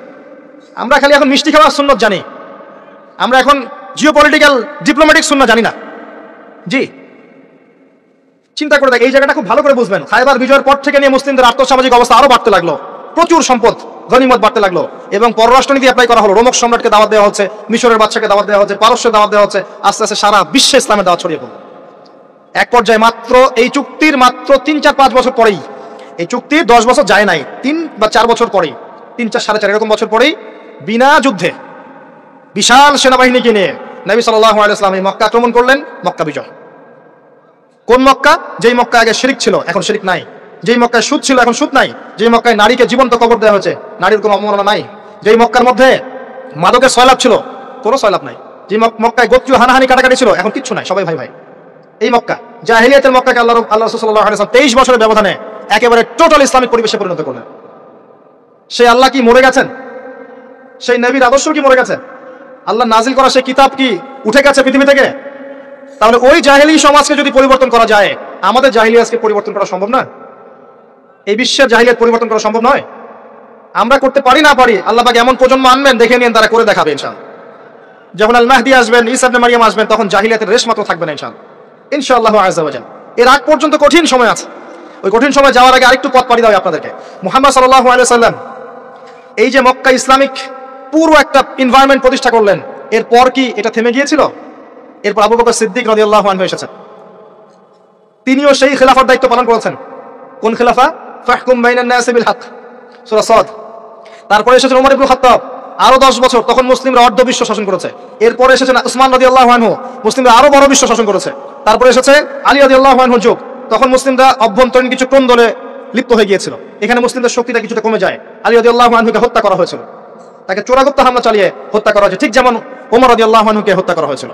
আমরা খালি এখন মিষ্টি খাওয়ার সুন্নত জানি, আমরা এখন জিওপলিটিক্যাল ডিপ্লোম্যাটিক সুন্নাত জানি না। জি, চিন্তা করে দেখ, এই জায়গাটা খুব ভালো করে বুঝবেন। খায়বার বিজয়ের পর থেকে নিয়ে মুসলিমদের আর্থসামাজিক অবস্থা আরো বাড়তে লাগলো, প্রচুর সম্পদ গনিমত বাড়তে লাগলো এবং পররাষ্ট্রনীতি অ্যাপ্লাই করা হলো। রোমক সম্রাটকে দাওয়াত দেওয়া হচ্ছে, মিশরের বাদশাকে দাওয়াত দেওয়া হচ্ছে, পারস্যের দাওয়াত দেওয়া হচ্ছে। আস্তে আস্তে সারা বিশ্বে ইসলামের দাওয়াত ছড়িয়ে পড়লো। এক পর্যায়ে মাত্র এই চুক্তির 3-4-5 বছর পরেই, এই চুক্তি 10 বছর যায় নাই, 3 বা 4 বছর পরেই, 3-4-4.5 এরকম বছর পরেই বিনা যুদ্ধে বিশাল সেনাবাহিনীকে নিয়ে নবী সাল্লাল্লাহু আলাইহি ওয়াসাল্লাম মক্কা আক্রমণ করলেন। মক্কা বিজয়। কোন মক্কা? যেই মক্কা আগে শিরক ছিল, এখন শিরক নাই। যেই মক্কায় সুদ ছিল, এখন সুদ নাই। যেই মক্কায় নারীকে জীবন্ত কবর দেওয়া হয়েছে, নারীর কোনো অবমাননা নাই। যেই মক্কার মধ্যে মাদকের সয়লাভ ছিল, কোনো সয়লাভ নাই। যে মক্কায় গোত্রীয় হানাহানি কাটাকাটি ছিল, এখন কিচ্ছু নাই, সবাই ভাই ভাই। এই মক্কা, জাহেলিয়াতের মক্কাকে আল্লাহ রাসূল সাল্লাল্লাহু আলাইহি ওয়াসাল্লাম 23 বছরের ব্যবধানে একেবারে টোটাল ইসলামিক পরিবেশে পরিণত করলেন। সেই আল্লাহ কি মরে গেছেন? সেই নবীর আদর্শ কি মরে গেছে? আল্লাহ নাজিল করা সেই কিতাব কি উঠে গেছে পৃথিবী থেকে? তাহলে ওই জাহেলি সমাজকে যদি পরিবর্তন করা যায়, আমাদের জাহেলিয়াতকে পরিবর্তন করা সম্ভব না? এই বিশ্বের জাহেলিয়াত পরিবর্তন করা সম্ভব নয়? আমরা করতে পারি না পারি, আল্লাহ পাক এমন প্রজন্ম আনবেন, দেখে নিন তারা করে দেখাবে ইনশাআল্লাহ। যখন আল মাহদি আসবেন, ঈসা ইবনে মারইয়াম আসবেন, তখন জাহেলিয়াতের রেশ মাত্র থাকবে না ইনশাআল্লাহ আযজা ওয়া জাল। এর আগ পর্যন্ত কঠিন সময় আছে। ওই কঠিন সময় যাওয়ার আগে আরেকটু পথ পাড়ি দাও আপনাদেরকে। মুহাম্মদ সাল্লাল্লাহু আলাইহি ওয়াসাল্লাম এই যে মক্কা ইসলামিক পুরো একটা এনভায়রনমেন্ট প্রতিষ্ঠা করলেন, এরপর কি এটা থেমে গিয়েছিল? এরপর আবু বকর সিদ্দিক রাদিয়াল্লাহু আনহু এসেছেন, তিনিও সেই খেলাফার দায়িত্ব পালন করেছেন। কোন খেলাফা? ফাহকুম বাইনান নাসি বিল হক, সূরা সাদ। তারপরে এসেছেন ওমর ইবনে খাত্তাব, আরো 10 বছর, তখন মুসলিমরা অর্ধ বিশ্ব শাসন করেছে। এরপরে এসেছেন উসমান রাদিয়াল্লাহু আনহু, মুসলিমরা আরো বড় বিশ্ব শাসন করেছে। তারপরে এসেছে আলী রাদিয়াল্লাহু আনহুর যুগ, তখন মুসলিমরা অভ্যন্তরীণ কিছু কোন্দলে লিপ্ত হয়ে গিয়েছিল। এখানে মুসলিমদের শক্তিটা কিছুটা কমে যায়। আলী রাদিয়াল্লাহু আনহুকে হত্যা করা হয়েছিল, তাকে চোরাগুপ্ত হামলা চালিয়ে হত্যা করা হয়েছে, ঠিক যেমন ওমর রাদিয়াল্লাহু আনহুকে হত্যা করা হয়েছিল।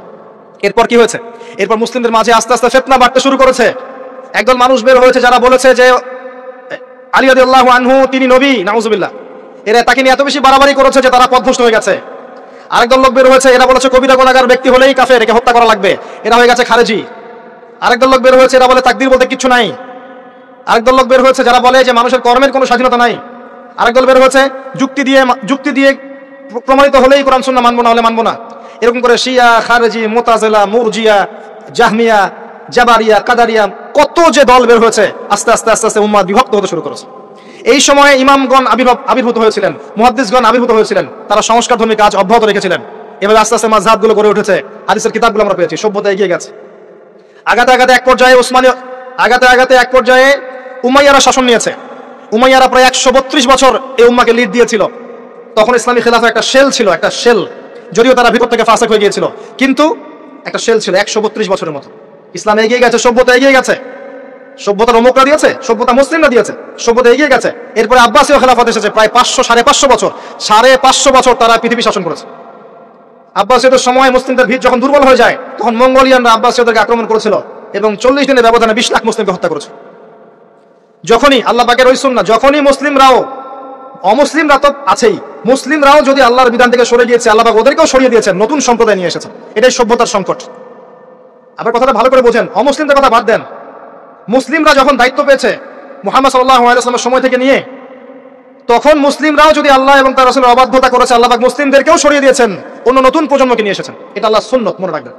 এরপর কি হয়েছে? এরপর মুসলিমদের মাঝে আস্তে আস্তে ফিতনা বাড়তে শুরু করেছে। একদল মানুষ বের হয়েছে যারা বলেছে যে আলী রাদিয়াল্লাহু আনহু তিনি নবী, নাউজুবিল্লাহ। এরা তাকে নিয়ে এত বেশি বাড়াবাড়ি করেছে যে তারা পথভ্রষ্ট হয়ে গেছে। আরেকদল লোক বের হয়েছে, এরা বলেছে কবিরা গুনাহগার ব্যক্তি হলেই কাফের, একে হত্যা করা লাগবে, এরা হয়ে গেছে খারেজি। আরেকদল লোক বের হয়েছে, এরা বলে তাকদীর বলতে কিচ্ছু নাই। আরেকদল লোক বের হয়েছে যারা বলে যে মানুষের কর্মের কোনো স্বাধীনতা নাই। আরেকদল বের হয়েছে যুক্তি দিয়ে প্রমাণিত হলেই কোরআন সুন্নাহ মানবো, না হলে মানবো না। এরকম করে শিয়া, খারেজি, মুতাজিলা, মুরজিয়া, জাহমিয়া, জাবারিয়া, কাদারিয়া, কত যে দল বের হয়েছে, আস্তে আস্তে আস্তে আস্তে উম্মাহ বিভক্ত হতে শুরু করেছে। এই সময়ে ইমামগণ আবির্ভূত হয়েছিলেন, মুহাদ্দিসগণ আবির্ভূত হয়েছিলেন, তারা সংস্কারধর্মী কাজ অব্যাহত রেখেছিলেন। এভাবে আস্তে আস্তে মাযহাবগুলো গড়ে উঠেছে, হাদিসের কিতাবগুলো আমরা পেয়েছি, সভ্যতা এগিয়ে গেছে। আগাতে আগাতে এক পর্যায়ে উমাইয়ারা শাসন নিয়েছে। উমাইয়ারা প্রায় 132 বছর এই উম্মাকে লিড দিয়েছিল। তখন ইসলামী খেলাফা একটা শেল ছিল, একটা শেল, যদিও তারা ভিতর থেকে ফাসেক হয়ে গিয়েছিল, কিন্তু একটা শেল ছিল 132 বছরের মতো। ইসলাম এগিয়ে গেছে, সভ্যতা এগিয়ে গেছে, সভ্যতার অমুকরা দিয়েছে, সভ্যতা মুসলিমরা দিয়েছে, সভ্যতা এগিয়ে গেছে। এরপরে আব্বাসীয় খেলাফত এসেছে, প্রায় 500-550 বছর, 550 বছর তারা পৃথিবী শাসন করেছে। আব্বাসীয়দের সময় মুসলিমদের ভিত যখন দুর্বল হয়ে যায়, তখন মঙ্গোলিয়ানরা আব্বাসীয়দেরকে আক্রমণ করেছিল এবং 40 দিনের ব্যবধানে 20 লাখ মুসলিমকে হত্যা করেছে। যখনই আল্লাহ পাকের ওই সুন্নাহ, যখনই মুসলিমরাও, অমুসলিমরা তো আছেই, মুসলিমরাও যদি আল্লাহর বিধান থেকে সরে গিয়েছে, আল্লাহ পাক ওদেরকেও সরিয়ে দিয়েছেন, নতুন সম্প্রদায় নিয়ে এসেছেন। এটাই সভ্যতার সংকট। আবার কথাটা ভালো করে বোঝেন, অমুসলিমদের কথা বাদ দেন। মুসলিমরা যখন দায়িত্ব পেয়েছে মুহাম্মদ সাল্লাল্লাহু আলাইহি ওয়াসাল্লামের সময় থেকে নিয়ে, তখন মুসলিমরাও যদি আল্লাহ এবং তার রাসূলের অবাধ্যতা করেছে, আল্লাহ পাক মুসলিমদেরকেও সরিয়ে দিয়েছেন, অন্য নতুন প্রজন্মকে নিয়ে এসেছেন। এটা আল্লাহর সুন্নাত, মনে রাখবেন।